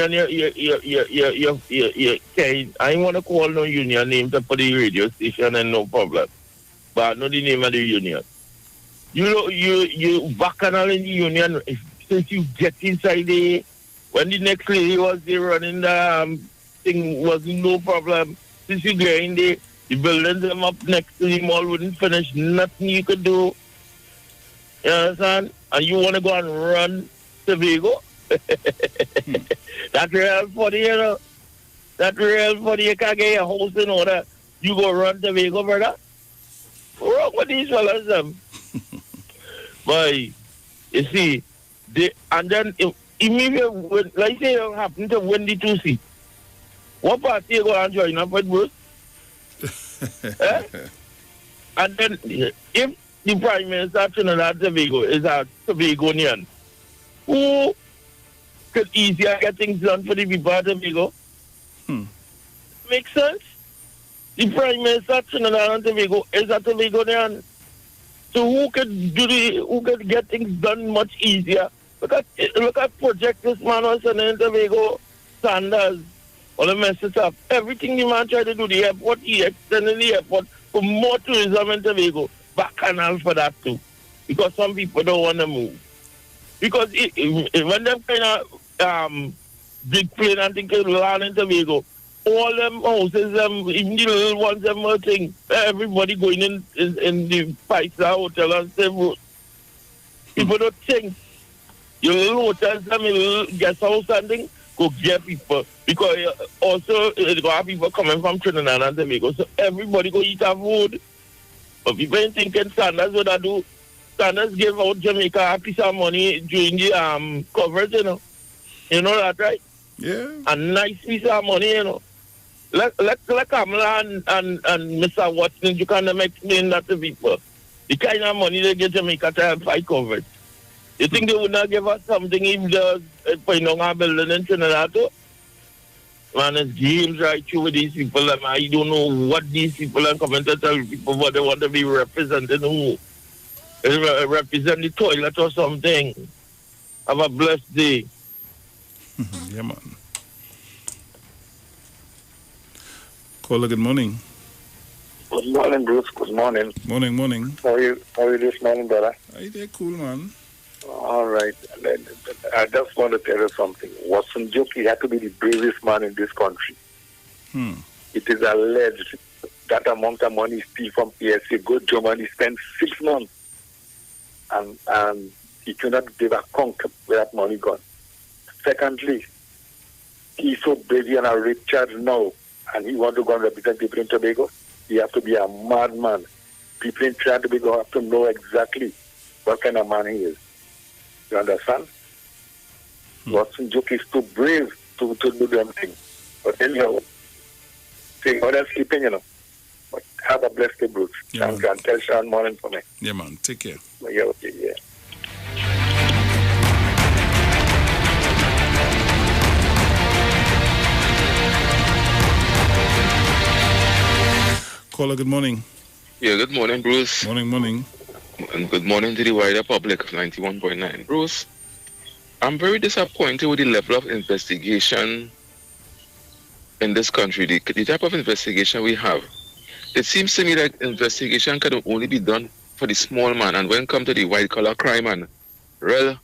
S4: I want to call no union name to put the radio station and no problem. But I know the name of the union. You bacchanal in the union, since you get inside there, when the next lady was there running the thing, was no problem. Since you get in there, the buildings them up next to the mall wouldn't finish, nothing you could do. You understand? And you want to go and run Tobago? That's real funny, you know. That's real funny. You can't get your house in order. You go run Tobago, brother? What's wrong with these fellas, them? But, you see, and then, immediately, like say you happen to win the 2 seats, what party you go and join up with, Bruce? And then, if the Prime Minister of Trinidad Tobago is a Tobagonian, who could easier get things done for the people of Tobago? Makes sense? The Prime Minister of Trinidad and Tobago is a Tobagonian. So who could get things done much easier? Look at project this man was sending in Tobago, Sanders, all the messes up. Everything the man tried to do, the airport, he extended the airport for more tourism in Tobago. Bacchanal for that too. Because some people don't want to move. Because when them kind of big plane and things land in Tobago, all them houses, even the little ones, them thing, everybody going in the five-star hotel and say, people don't think. Your little hotels, your little guest house and thing, go get people. Because also, you go have people coming from Trinidad and Tobago, so everybody go eat our food. But people ain't thinking Sanders what I do. Sanders gave out Jamaica a piece of money during the coverage, you know. You know that, right?
S1: Yeah.
S4: A nice piece of money, you know. Let Kamala and Mr. Watson, you can explain that to people. The kind of money they give Jamaica to help fight COVID. You think they would not give us something if there's a building in Trinidad too? Man, it's games right through with these people. I don't know what these people are coming to tell people, but they want to be representing who? Represent the toilet or something. Have a blessed day.
S1: Yeah, man. Caller, good morning.
S5: Good
S18: Good morning, Bruce. Good morning.
S1: Morning.
S18: How are you this morning, brother?
S1: Hey, they're cool, man.
S18: All right. I just want to tell you something. Watson Jockey had to be the bravest man in this country. It is alleged that amount of money steal from PSA, go to Germany, spend 6 months, and he could not give a conk where that money gone. Secondly, he's so busy on a rape charge now, and he want to go and represent people in Tobago. He have to be a madman. People in Trinidad and Tobago have to know exactly what kind of man he is. You understand? Watson Joke is too brave to do them things. But anyhow, say others sleeping, But have a blessed day, Bruce.
S1: Yeah,
S18: and tell Sean morning for me.
S1: Yeah, man. Take care.
S18: Yeah, okay, yeah.
S1: Caller, good morning.
S19: Yeah, good morning, Bruce.
S1: Morning.
S19: And good morning to the wider public of 91.9. Bruce, I'm very disappointed with the level of investigation in this country, the type of investigation we have. It seems to me that investigation can only be done for the small man, and when it comes to the white-collar crime and real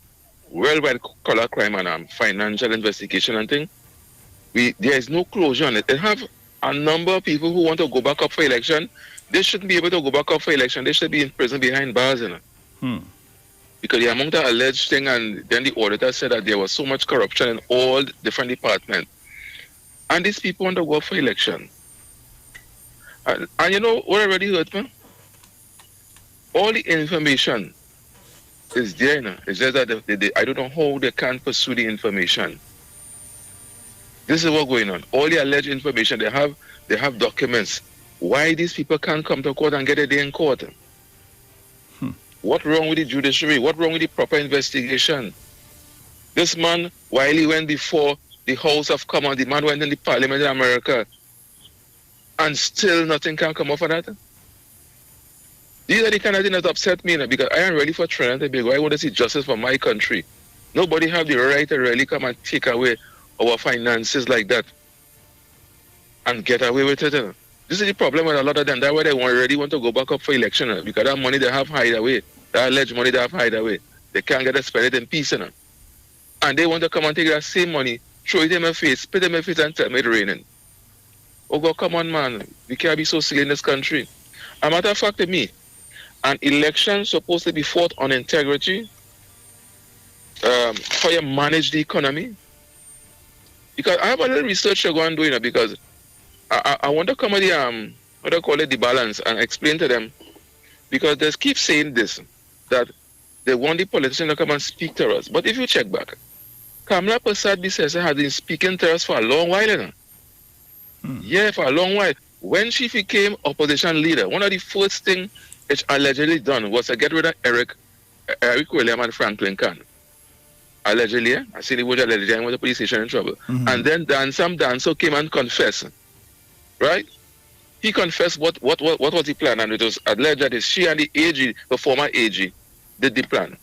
S19: white-collar crime and financial investigation and thing, there is no closure on it. They have a number of people who want to go back up for election. They shouldn't be able to go back up for election. They should be in prison behind bars, Because the amount of alleged thing, and then the auditor said that there was so much corruption in all different departments. And these people want to go up for election. And you know what already hurt me? All the information is there, It's just that I don't know how they can't pursue the information. This is what's going on. All the alleged information, they have documents. Why these people can't come to court and get a day in court? What's wrong with the judiciary? What's wrong with the proper investigation? This man, while he went before the House of Commons, the man went in the Parliament in America, and still nothing can come off of that. These are the kind of things that upset me, because I am ready for Trinidad and Tobago. I want to see justice for my country. Nobody have the right to really come and take away our finances like that and get away with it. This is the problem with a lot of them. That's why they already want to go back up for election, because that money they have hide away, that alleged money they have hide away, they can't get to spend it in peace. And they want to come and take that same money, throw it in my face, spit it in my face, and tell me it's raining. Oh God, come on, man. We can't be so silly in this country. A matter of fact to me, an election supposed to be fought on integrity, how you manage the economy. Because I have a little research to go and do, because I want to come with the, what I call it, the balance, and explain to them, because they keep saying this, that they want the politicians to come and speak to us. But if you check back, Kamala Prasad has been speaking to us for a long while. Yeah, for a long while. When she became opposition leader, one of the first things it's allegedly done was to get rid of Eric William and Franklin Khan. Allegedly, I see the word allegedly, I went to the police station in trouble. And then Danso came and confessed. Right? He confessed what was the plan, and it was alleged that she and the AG, the former AG, did the plan.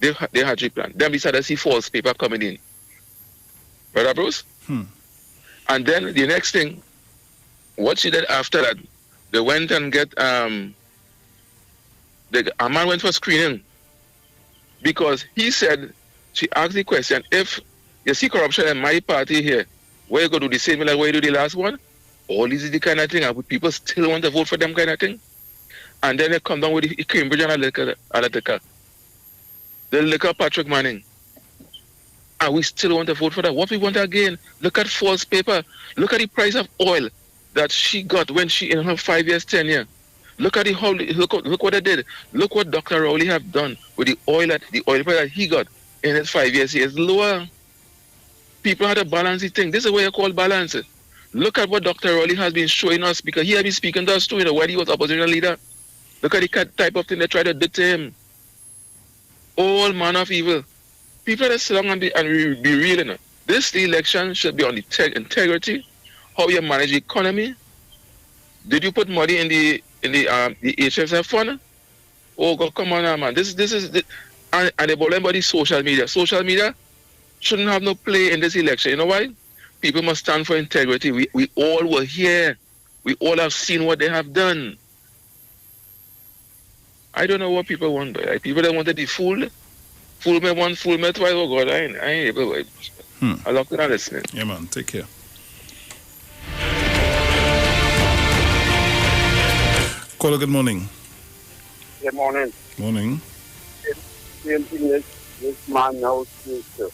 S19: They had the plan. Then we started to see false paper coming in. Brother Bruce? And then the next thing, what she did after that, they went and a man went for screening, because he said, she asked the question, if you see corruption in my party here, where you go do the same like where you do the last one? All these is the kind of thing, and people still want to vote for them kind of thing. And then they come down with the Cambridge Analytica, the liquor Patrick Manning. And we still want to vote for that. What we want again? Look at false paper. Look at the price of oil that she got when she in her 5 years tenure. Look at look what they did. Look what Dr. Rowley have done with the oil price that he got in his 5 years. He is lower. People had to balance the thing. This is what you call balance it. Look at what Dr. Rowley has been showing us, because he has been speaking to us too, when he was opposition leader. Look at the type of thing they try to do to him. All manner of evil. People that sit down and be real. This election should be on the integrity, how you manage the economy. Did you put money in the HSF fund? Oh God, come on now, man. This is and they blame about the social media. Social media shouldn't have no play in this election. You know why? People must stand for integrity. We all were here. We all have seen what they have done. I don't know what people want, but people that want to be fooled. Fool me once, fool me twice. Oh God, I ain't able to. I love to listening.
S1: Yeah, man. Take care. Caller, good morning.
S20: Good morning.
S1: Morning.
S20: Same thing this man now says, sir.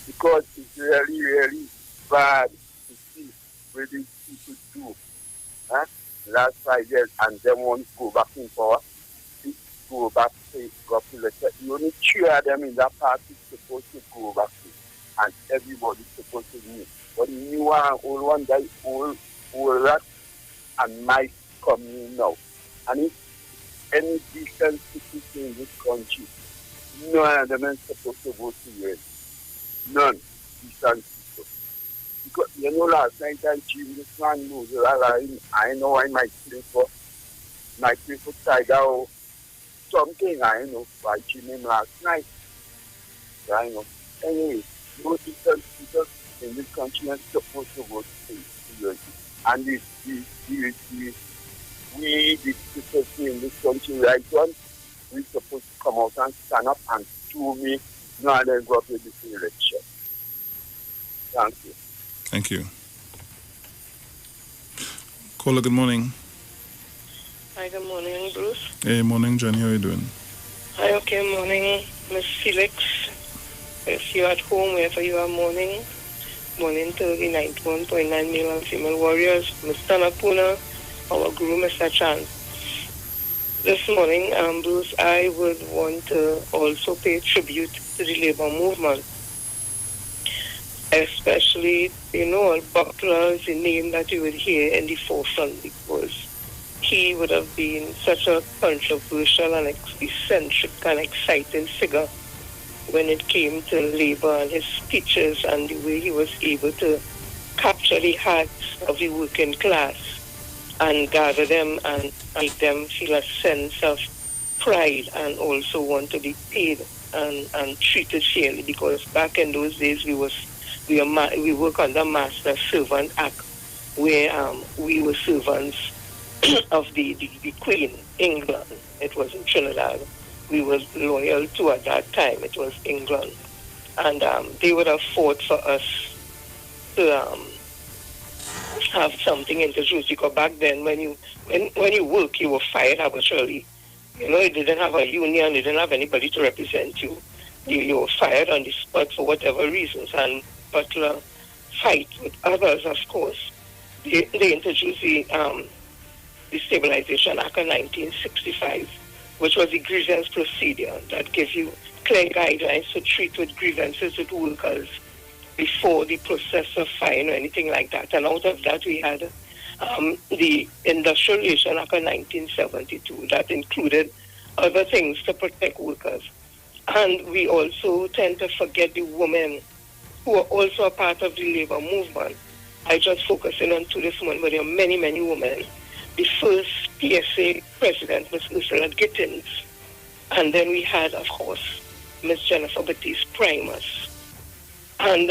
S20: Because it's really, really bad to see what these people do. Huh? Last 5 years, and then want to go back in power. Go back to go to the church. You only 3 of them in that party supposed to go back to, and everybody's supposed to know. But the new one, old one, that old rat and mice come in now. And if any decent citizen in this country, none of them is supposed to go to jail. None decent people. Because you know last night I dreamed this man moves. I know I might play for Tiger. Something I know by him last night. I know. Anyway, no decent people in this country are supposed to go to jail. And we, the people in this country, right one, we're supposed to come out and stand up and to me, now then go up with this election. Thank you.
S1: Thank you. Caller, good morning.
S21: Hi, good morning, Bruce.
S1: Hey, morning, Johnny. How are you doing?
S21: Hi, okay, morning, Miss Felix. If you're at home, wherever you are, morning to the 91.9 male and female warriors, Mr. Napuna, our guru, Mr. Chan. This morning, Bruce, I would want to also pay tribute to the labor movement. Especially, Buckler is a name that you would hear in the forefront because he would have been such a controversial and eccentric and exciting figure when it came to labor and his speeches and the way he was able to capture the hearts of the working class and gather them and make them feel a sense of pride and also want to be paid and treated fairly, because back in those days we work under Master Servant Act, where we were servants of the Queen, England. It was in Trinidad. We were loyal to at that time. It was England. And they would have fought for us to have something introduced, because back then when you work, you were fired arbitrarily. You didn't have a union, you didn't have anybody to represent you. You were fired on the spot for whatever reasons. And Butler fight with others, of course. They introduced the Stabilization Act of 1965, which was the grievance procedure that gave you clear guidelines to treat with grievances with workers before the process of fine or anything like that. And out of that, we had the Industrial Relations Act of 1972 that included other things to protect workers. And we also tend to forget the women who are also a part of the labor movement. I just focusing on to this one, but there are many, many women. The first PSA president, Ms. Ursula Gittins. And then we had, of course, Ms. Jennifer Baptiste Primus. And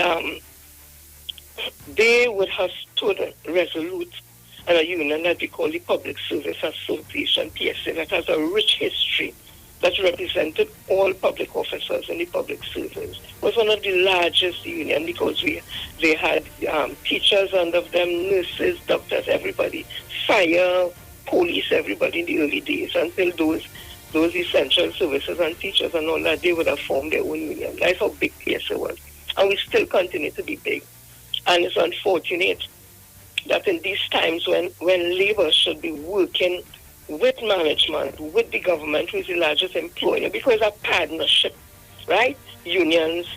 S21: they would have stood resolute in a union that we call the Public Service Association, PSA, that has a rich history that represented all public officers in the public service. It was one of the largest unions because they had teachers under them, nurses, doctors, everybody, fire, police, everybody in the early days, until those essential services and teachers and all that, they would have formed their own union. That's how big PSA was. And we still continue to be big. And it's unfortunate that in these times when labor should be working with management, with the government, who is the largest employer, because it's a partnership, right? Unions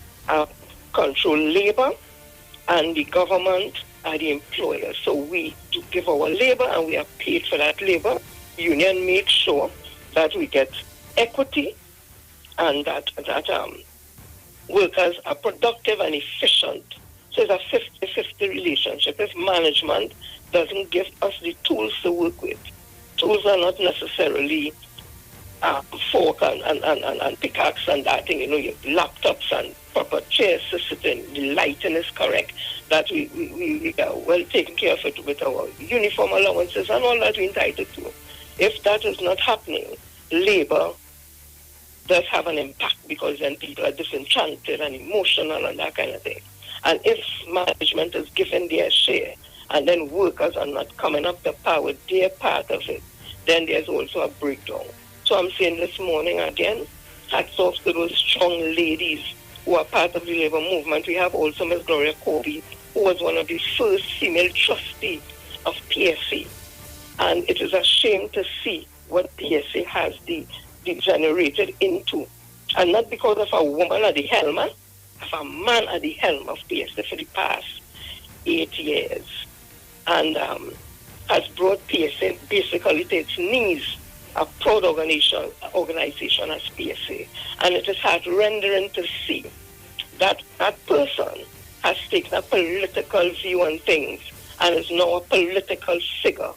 S21: control labor, and the government are the employers. So we do give our labor, and we are paid for that labor. Union makes sure that we get equity, and that workers are productive and efficient. So it's a 50-50 relationship. If management doesn't give us the tools to work with, tools are not necessarily fork and pickaxe and that thing, your laptops and proper chairs to sit in, the lighting is correct, that we are well taken care of it with our uniform allowances and all that we're entitled to. If that is not happening, labor does have an impact because then people are disenchanted and emotional and that kind of thing. And if management is given their share and then workers are not coming up to par with their part of it, then there's also a breakdown. So I'm saying this morning again, hats off to those strong ladies who are part of the labor movement. We have also Ms. Gloria Kobe, who was one of the first female trustees of PSA. And it is a shame to see what PSA has degenerated into. And not because of a woman at the helm, of a man at the helm of PSA for the past 8 years. And has brought PSA basically to its knees, a proud organization as PSA. And it is heart-rendering to see that that person has taken a political view on things and is now a political figure,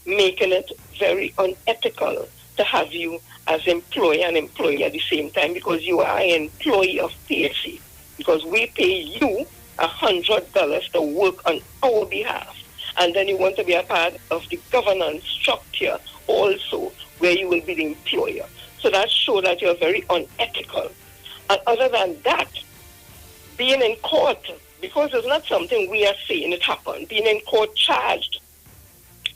S21: making it very unethical to have you as employee and employee at the same time, because you are an employee of PSA, because we pay you $100 to work on our behalf. And then you want to be a part of the governance structure also, where you will be the employer. So that shows that you're very unethical. And other than that, being in court, because it's not something we are saying it happened, being in court charged,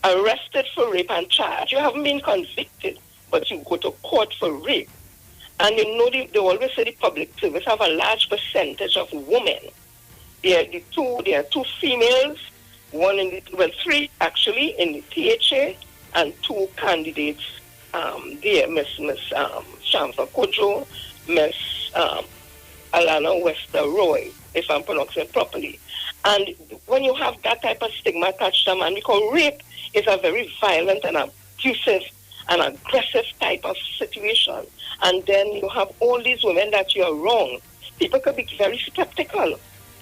S21: arrested for rape and charged. You haven't been convicted, but you go to court for rape. And you know, they always say the public service have a large percentage of women. There are two females, three actually in the THA, and two candidates. There, Miss Shamfa Kojo, Miss Alana Wester Roy, if I'm pronouncing it properly. And when you have that type of stigma attached to a man, because rape is a very violent and abusive and aggressive type of situation, and then you have all these women that you're wrong, people could be very skeptical.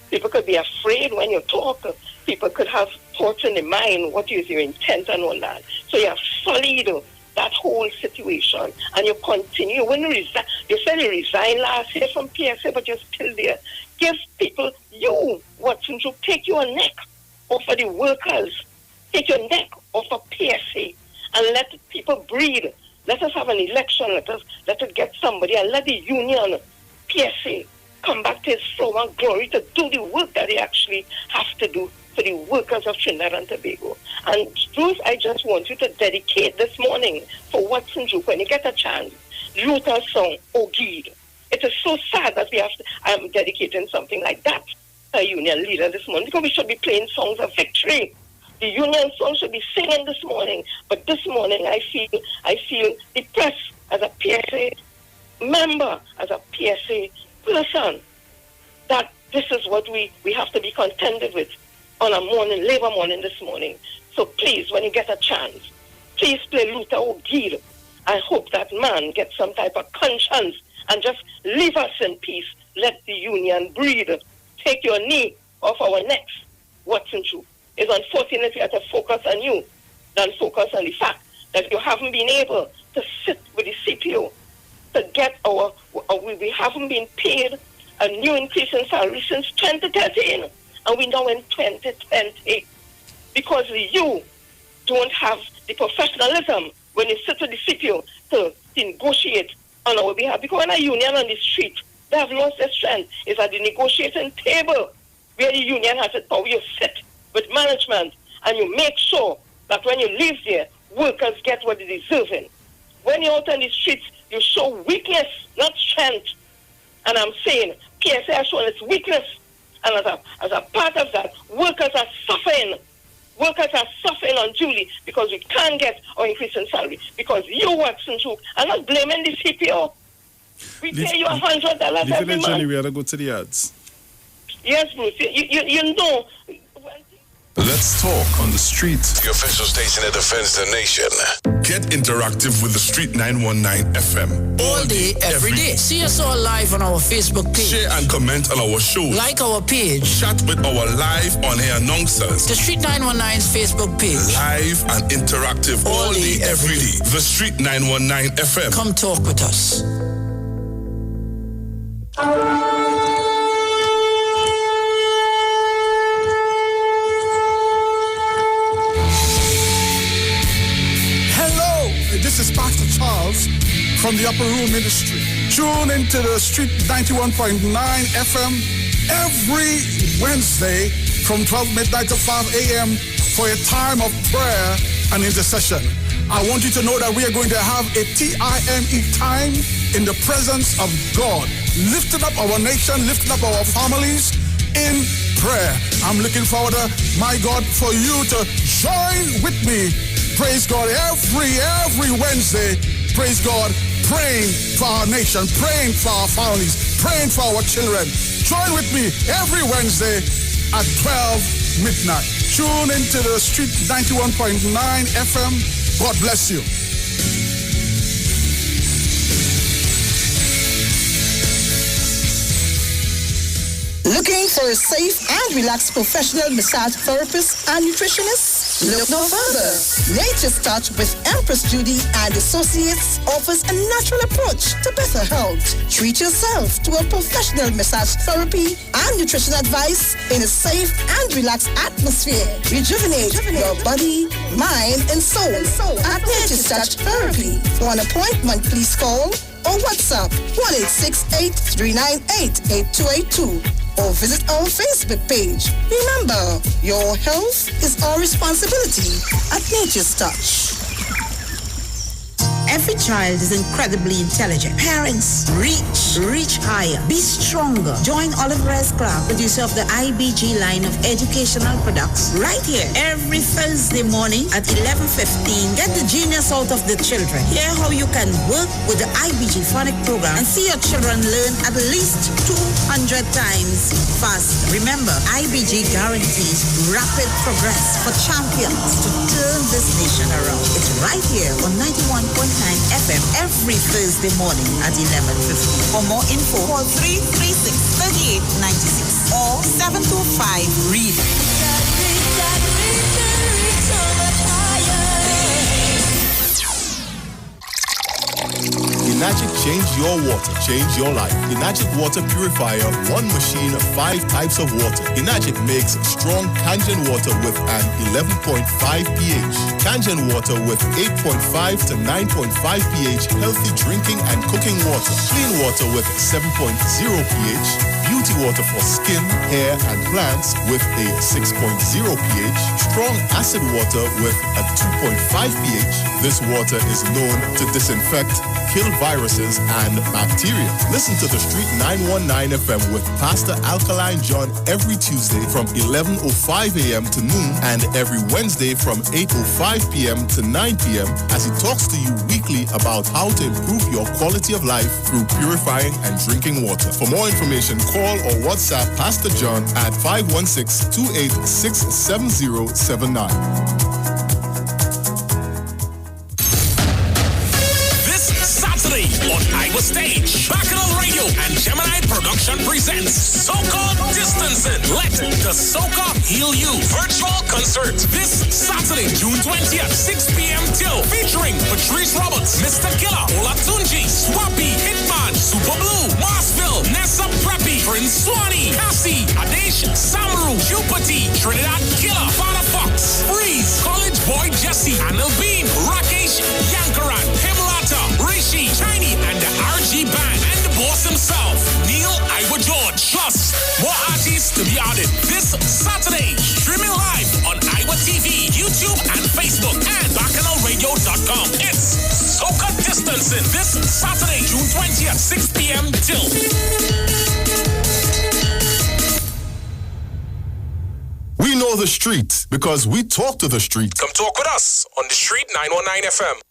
S21: People could be afraid when you talk. People could have thoughts in the mind, what is your intent and all that. So you have sullied that whole situation, and you continue. When you resign, you said you resigned last year from PSA, but you're still there. Give people, Watson, to take your neck off of the workers. Take your neck off of PSA and let people breathe. Let us have an election. Let us get somebody and let the union, PSA, come back to its flow and glory to do the work that they actually have to do for the workers of Trinidad and Tobago. And Bruce, I just want you to dedicate this morning for Watson Juke, when you get a chance, Luther's song, Oh Gid. It is so sad that I'm dedicating something like that to a union leader this morning, because we should be playing songs of victory. The union song should be singing this morning. But this morning I feel depressed as a PSA member, as a PSA person, that this is what we have to be contended with on a labor morning this morning. So please, when you get a chance, please play Luther O'Gid. I hope that man gets some type of conscience and just leave us in peace. Let the union breathe. Take your knee off our necks. Watson True. It's unfortunate we have to focus on you than focus on the fact that you haven't been able to sit with the CPO to get we haven't been paid a new increase in salary since 2013, and we now in 2020, because you don't have the professionalism when you sit with the CPO to negotiate on our behalf. Because when a union on the street, they have lost their strength. It's at the negotiating table where the union has it power. You sit with management and you make sure that when you leave there, workers get what they're deserving. When you're out on the streets, you show weakness, not strength. And I'm saying PSA has shown its weakness. And as a part of that, workers are suffering. Workers are suffering unduly because we can't get our increase in salary. Because you, Watson, are not blaming the CPO. We pay you $100 every month.
S1: Jenny, we had to go to the ads.
S21: Yes, Bruce. You know.
S13: Let's talk
S1: on the street.
S3: The official station that defends the nation.
S11: Get interactive with the Street 919 FM.
S9: All day, every day. See us all live on our Facebook page.
S11: Share and comment on our show.
S9: Like our page.
S11: Chat with our live on-air announcers.
S9: The Street 919's Facebook page.
S11: Live and interactive all day, every day. The Street 919 FM.
S9: Come talk with us.
S1: from the Upper Room Ministry. Tune into the Street 91.9 FM every Wednesday from 12 midnight to 5 a.m. for a time of prayer and intercession. I want you to know that we are going to have a TIME time in the presence of God, lifting up our nation, lifting up our families in prayer. I'm looking forward to, my God, for you to join with me. Praise God, every Wednesday, praise God, praying for our nation, praying for our families, praying for our children. Join with me every Wednesday at 12 midnight. Tune into the Street 91.9 FM. God bless you.
S6: Looking for a safe and relaxed professional massage therapist and nutritionist? Look no further. Nature's Touch with Empress Judy and Associates offers a natural approach to better health. Treat yourself to a professional massage therapy and nutrition advice in a safe and relaxed atmosphere. Rejuvenate your body, mind, and soul at Nature's Touch Therapy. For an appointment, please call or WhatsApp 1-868-398-8282 or visit our Facebook page. Remember, your health is our responsibility at Nature's Touch.
S22: Every child is incredibly intelligent. Parents, reach higher. Be stronger. Join Unrest Club, producer of the IBG line of educational products, right here every Thursday morning at 11:15. Get the genius out of the children. Hear how you can work with the IBG phonic program and see your children learn at least 200 times faster. Remember, IBG guarantees rapid progress for champions to turn this nation around. It's right here on 91.9 FM every Thursday morning at 11:50. For more info, call 336-3896 or 725-READ.
S23: Enagic change your water, change your life. Enagic water purifier, one machine, 5 types of water. Enagic makes strong Kangen water with an 11.5 pH. Kangen water with 8.5 to 9.5 pH, healthy drinking and cooking water. Clean water with 7.0 pH. Beauty water for skin, hair, and plants with a 6.0 pH. Strong acid water with a 2.5 pH. This water is known to disinfect, kill viruses and bacteria. Listen to the Street 919 FM with Pastor Alkaline John every Tuesday from 11:05 a.m. to noon and every Wednesday from 8:05 p.m. to 9 p.m. as he talks to you weekly about how to improve your quality of life through purifying and drinking water. For more information, call or WhatsApp Pastor John at 516-286-7079.
S7: On Iwer Stage, Bacchanal Radio and Gemini Production presents Soca Distancing. Let the Soca Heal You virtual concert this Saturday, June 20th, 6 p.m. till, featuring Patrice Roberts, Mr. Killer, Olatunji, Swappy, Hitman, Super Blue, Marsville, Nessa Preppy, Prince Swanee, Cassie, Adesh, Samaru, Jupiter, Trinidad Killer, Father Fox, Freeze, College Boy Jesse, Anil Bean, Rakesh, Yankaran, Himlata, Rishi, Chinese, and the RG Band, and the boss himself, Neil Iwer George. Plus, more artists to be added this Saturday. Streaming live on Iwer TV, YouTube, and Facebook, and BacchanalRadio.com. It's Soca Distancing this Saturday, June 20th, 6 p.m. till.
S23: We know the street because we talk to the street.
S7: Come talk with us on the Street 919 FM.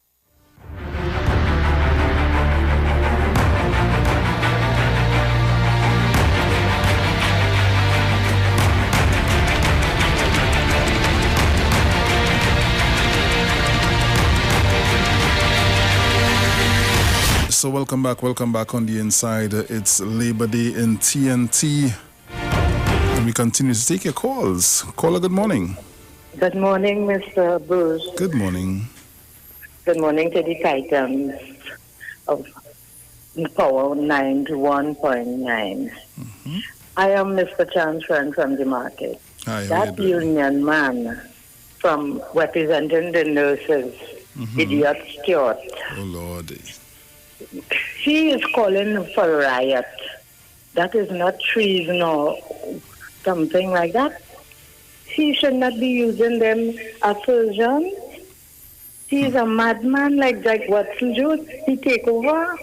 S1: So welcome back on the inside. It's Labor Day in TNT. And we continue to take your calls. Caller, good morning.
S24: Good morning, Mr. Bruce.
S1: Good morning.
S24: Good morning to the Titans of Power 91.9. I am Mr. Chanfran from the market.
S1: Hi,
S24: that union man from representing the nurses, Idiot Stewart.
S1: Oh, Lord.
S24: he is calling for riot. That is not treason or something like that. He should not be using them assertions. He's a madman like Jack Watson Jones. He take over.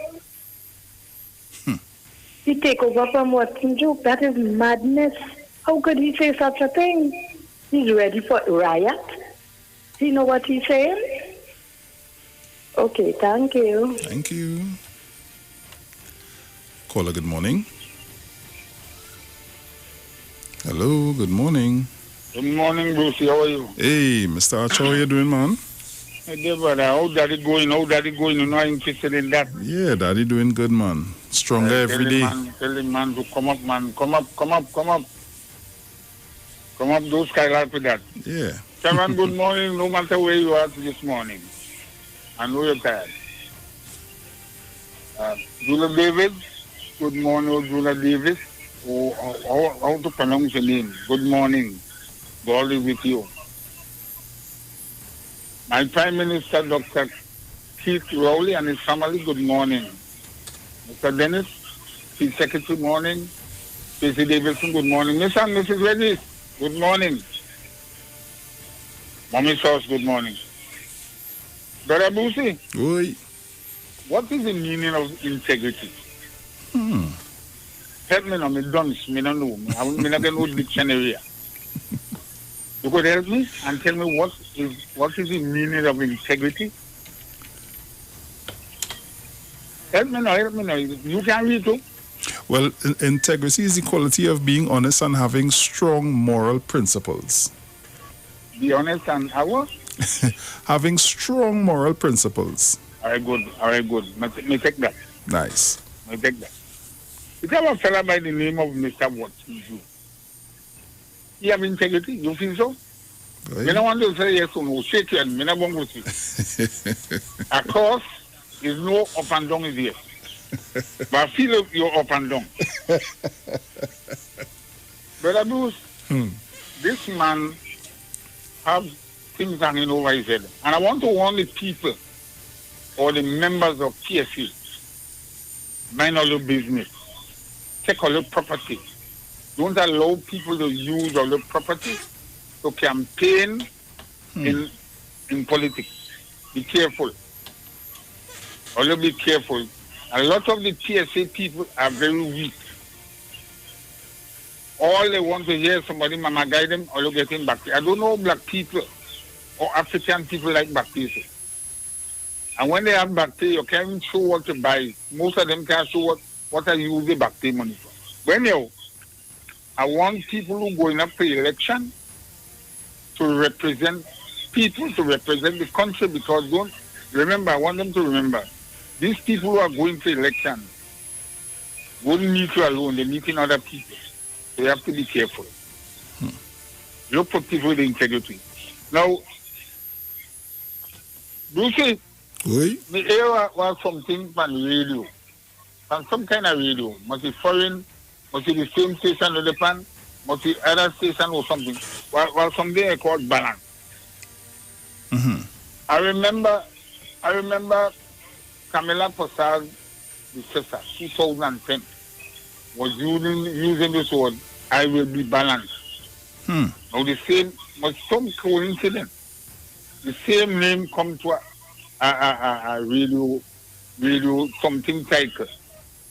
S24: He take over from Watson Jones. That is madness. How could he say such a thing? He's ready for riot. Do you know what he's saying? Okay, thank you.
S1: Thank you. Caller, good morning. Hello, good morning.
S2: Good morning, Brucey. How are you?
S1: Hey, Mr. Archer, how you doing, man?
S2: Hey, dear brother, how daddy going? How daddy going? You're not interested in that?
S1: Yeah, daddy doing good, man. Stronger every day.
S2: Tell him, man, to come up, man. Come up. Come up, do skylark with that.
S1: Yeah.
S2: Sharon, good morning, no matter where you are this morning. I know you're tired. Julia David, good morning, Julia Davis. How to pronounce your name? Good morning. God is with you. My Prime Minister, Dr. Keith Rowley, and his family, good morning. Mr. Dennis, Chief Secretary, morning. Stacey Davidson, good morning. Mr. and Mrs. Reddy, good morning. Mommy Sauce, good morning. Brother Boosie,
S1: Oi.
S2: What is the meaning of integrity? Help me now, me dunce, me no know. Me not get no dictionary here. You could help me and tell me what is the meaning of integrity? Help me now. You can read too.
S1: Well, integrity is the quality of being honest and having strong moral principles.
S2: Be honest and what?
S1: Having strong moral principles.
S2: All right, good. Me take that.
S1: Nice.
S2: Me take that. You have a fella by the name of Mr. Watson. He have integrity. You feel so?
S1: Right.
S2: I don't want to say yes or no. Shake your hand. I don't want to see. Of course, there's no up and down is here. But I feel you're up and down. Brother Bruce, this man have things hanging over his head. And I want to warn the people or the members of PSC, mind all your business. Take all your property. Don't allow people to use all your property to campaign in politics. Be careful. Always be careful. A lot of the TSA people are very weak. All they want to hear somebody mama guide them or get him back. I don't know black people or African people like back people. And when they have back pay, you can't even show what to buy. Most of them can't show what are you use the back pay money for. When I want people who going up for election to represent people, to represent the country, because I want them to remember, these people who are going for election wouldn't meet you alone, they're meeting other people. So you have to be careful. You put people with integrity. Now, Brucey, the era was something on radio, on some kind of radio, must be foreign, must be the same station with the pan, must be other station or something. Well, something I called balance. I remember Camilla Prasad, the sister, 2010, was using this word, I will be balanced. Now the same, was some coincidence. The same name come to a radio something title.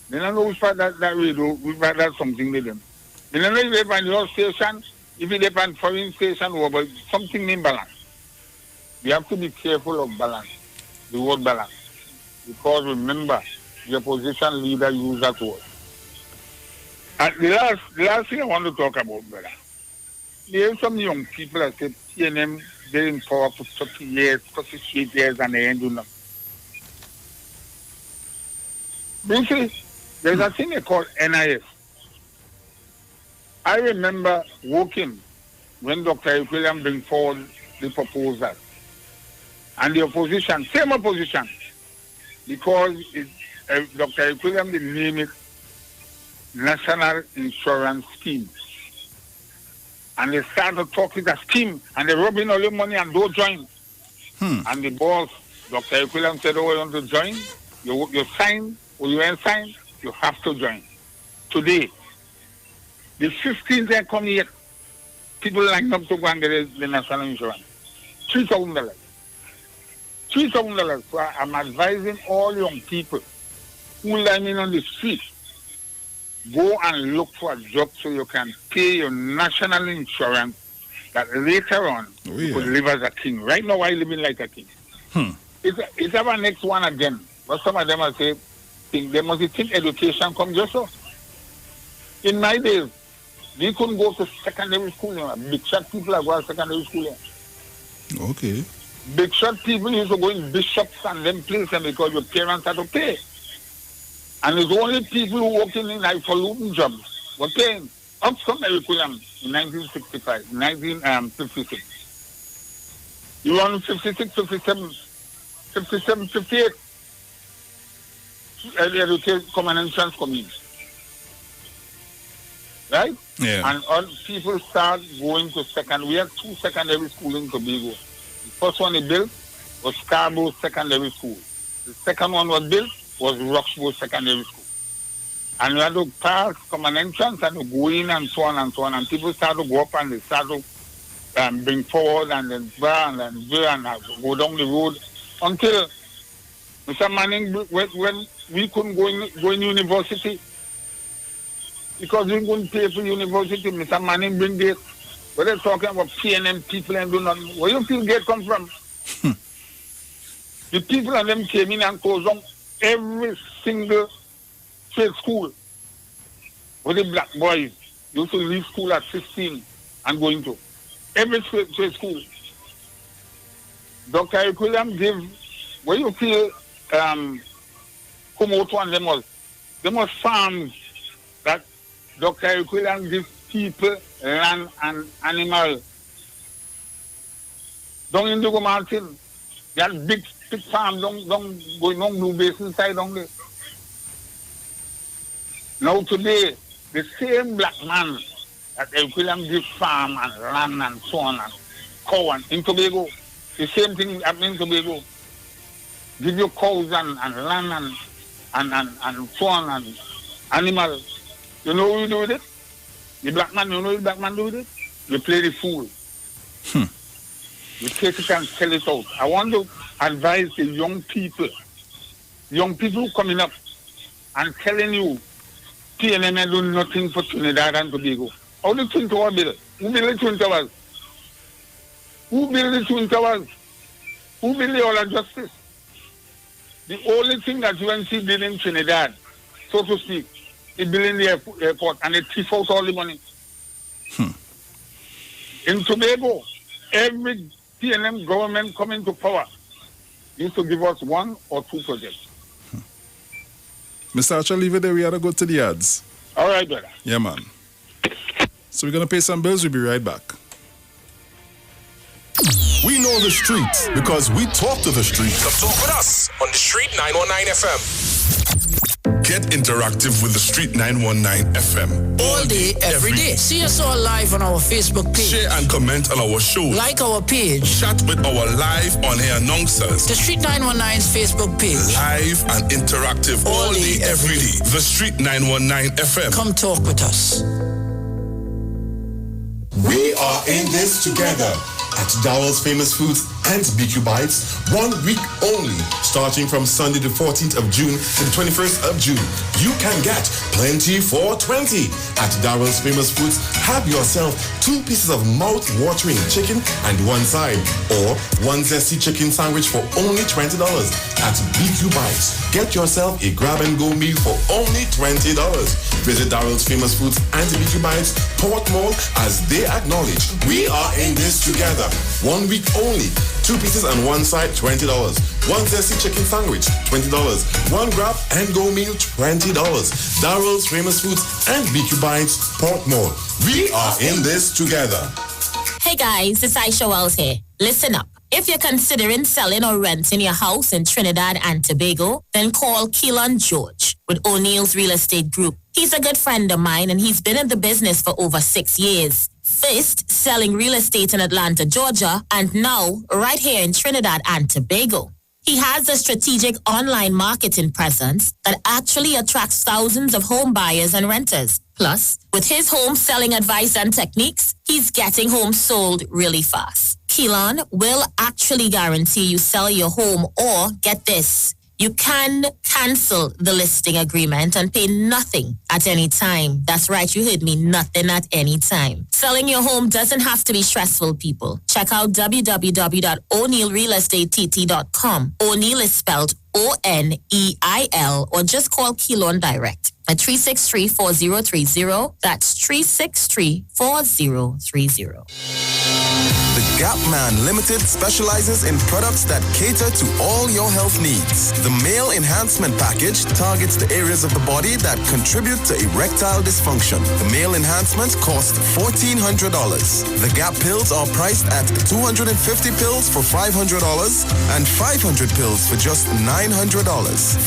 S2: Then I know which part that radio, which part that something with them. Then I know if they find your station, if they find foreign station, or something named balance. You have to be careful of balance, the word balance. Because remember, the opposition leader used that word. And the last thing I want to talk about, brother, there are some young people that say TNM, they're in power for 30 years, 38 years, and they ain't doing nothing. Brucey, there's a thing they call NIS. I remember working when Dr. Equilium bring forward the proposal. And the opposition, same opposition, because Dr. Equilium didn't name it National Insurance Scheme. And they started talking a scheme, and they rub in all your money and don't join. And the boss, Dr. Equilium, said, oh, I want to join. You sign, or you ain't sign, you have to join. Today, the 15th they come here, people line up to go and get the national insurance. $3,000. $3,000. So I'm advising all young people who line on the street, go and look for a job so you can pay your national insurance that later on you could live as a king. Right now, I living like a king. It's our next one again. But some of them are saying, they must think education comes just so. In my days, we couldn't go to secondary school. Big shot people are going to secondary school.
S1: Okay.
S2: Big shot people used to go in bishops and them places because your parents had to pay. And it's only people who working in highfalutin jobs were paying up some curriculum in 1965, 1956. You run 56, 57, 57, 58. Education common entrance coming. Right?
S1: Yeah.
S2: And all people start going to we have 2 secondary schools in Tobago. The first one they built was Scarborough Secondary School. The second one was built was Roxborough Secondary School. And you had to pass common entrance and to go in and so on and so on. And people start to go up and they start to bring forward and then burn and go down the road until Mr. Manning, when we couldn't go in university, because we couldn't pay for university, Mr. Manning bring this. But they're talking about P&M people and do nothing. Where you feel gate come from? The people and them came in and closed down every single trade school. Where the black boys used to leave school at 15 and go into. Every trade school. Dr. Equilium gave, where you feel Kumoto and them was farms that Dr. Equilium gives people, land and animal. Down in Dugo Mountain, they had big farm going on Blue Basin side down there. Now today, the same black man that Equilium gives farm and land and so on and cow and in Tobago, the same thing happening in Tobago. Give you cows and land and so on and animals. You know what you do with it? The black man, you know what the black man do with it? You play the fool. You take it and sell it out. I want to advise the young people coming up and telling you, PNM do nothing for Trinidad and Tobago. How the Twin Tower build? Who built the Twin Towers? Who built the Twin Towers? Who built the Hall of Justice? The only thing that UNC did in Trinidad, so to speak, is building the airport and they thief out all the money. In Tobago, every PNM government coming to power used to give us 1 or 2 projects.
S1: Mr. Archer, leave it there. We gotta go to the ads.
S2: All right, brother.
S1: Yeah, man. So we're gonna pay some bills. We'll be right back.
S23: We know the streets because we talk to the streets.
S3: Come talk with us on the Street 919 FM.
S23: Get interactive with the Street 919 FM.
S9: All day, every day. See us all live on our Facebook page.
S23: Share and comment on our show.
S9: Like our page.
S23: Chat with our live on-air announcers.
S9: The Street 919's Facebook page.
S23: Live and interactive all day, every day. The Street 919 FM.
S9: Come talk with us.
S23: We are in this together at Dowell's Famous Foods and BQ Bites, 1 week only, starting from Sunday the 14th of June to the 21st of June. You can get plenty for 20 at Dowell's Famous Foods. Have yourself 2 pieces of mouth-watering chicken and 1 side, or 1 zesty chicken sandwich for only $20 at BQ Bites. Get yourself a grab-and-go meal for only $20. Visit Dowell's Famous Foods and BQ Bites, Port Mall, as they acknowledge we are in this together. 1 week only. 2 pieces and 1 side, $20. 1 zesty chicken sandwich, $20. 1 grab and go meal, $20. Darrell's Famous Foods and BQ Bites, Port Mall. We are in this together.
S8: Hey guys, it's Aisha Wells here. Listen up. If you're considering selling or renting your house in Trinidad and Tobago, then call Keelan George with O'Neill's Real Estate Group. He's a good friend of mine and he's been in the business for over 6 years. First, selling real estate in Atlanta, Georgia, and now right here in Trinidad and Tobago. He has a strategic online marketing presence that actually attracts thousands of home buyers and renters. Plus, with his home selling advice and techniques, he's getting homes sold really fast. Keelan will actually guarantee you sell your home, or get this, you can cancel the listing agreement and pay nothing at any time. That's right, you heard me, nothing at any time. Selling your home doesn't have to be stressful, people. Check out www.o'neillrealestateTT.com. O'Neill is spelled O-N-E-I-L, or just call Keelan direct at 363-4030. That's 363-4030.
S17: The Gap Man Limited specializes in products that cater to all your health needs. The Male Enhancement Package targets the areas of the body that contribute to erectile dysfunction. The Male Enhancement costs $1,400. The Gap pills are priced at 250 pills for $500 and 500 pills for just $900.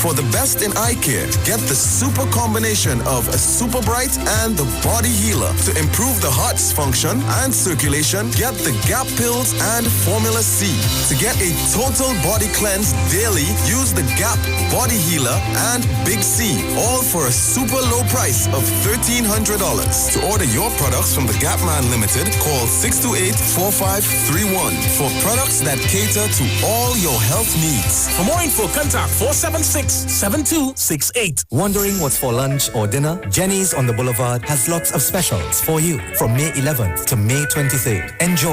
S17: For the best in eye care, get the super combination of a Super Bright and the Body Healer. To improve the heart's function and circulation, get the Gap pills and Formula C. To get a total body cleanse daily, use the Gap Body Healer and Big C, all for a super low price of $1,300. To order your products from the Gap Man Limited, call 628-4531 for products that cater to all your health needs.
S12: For more info, contact 476-7268.
S10: Wondering what's for lunch or dinner? Jenny's on the Boulevard has lots of specials for you from May 11th to May 23rd. Enjoy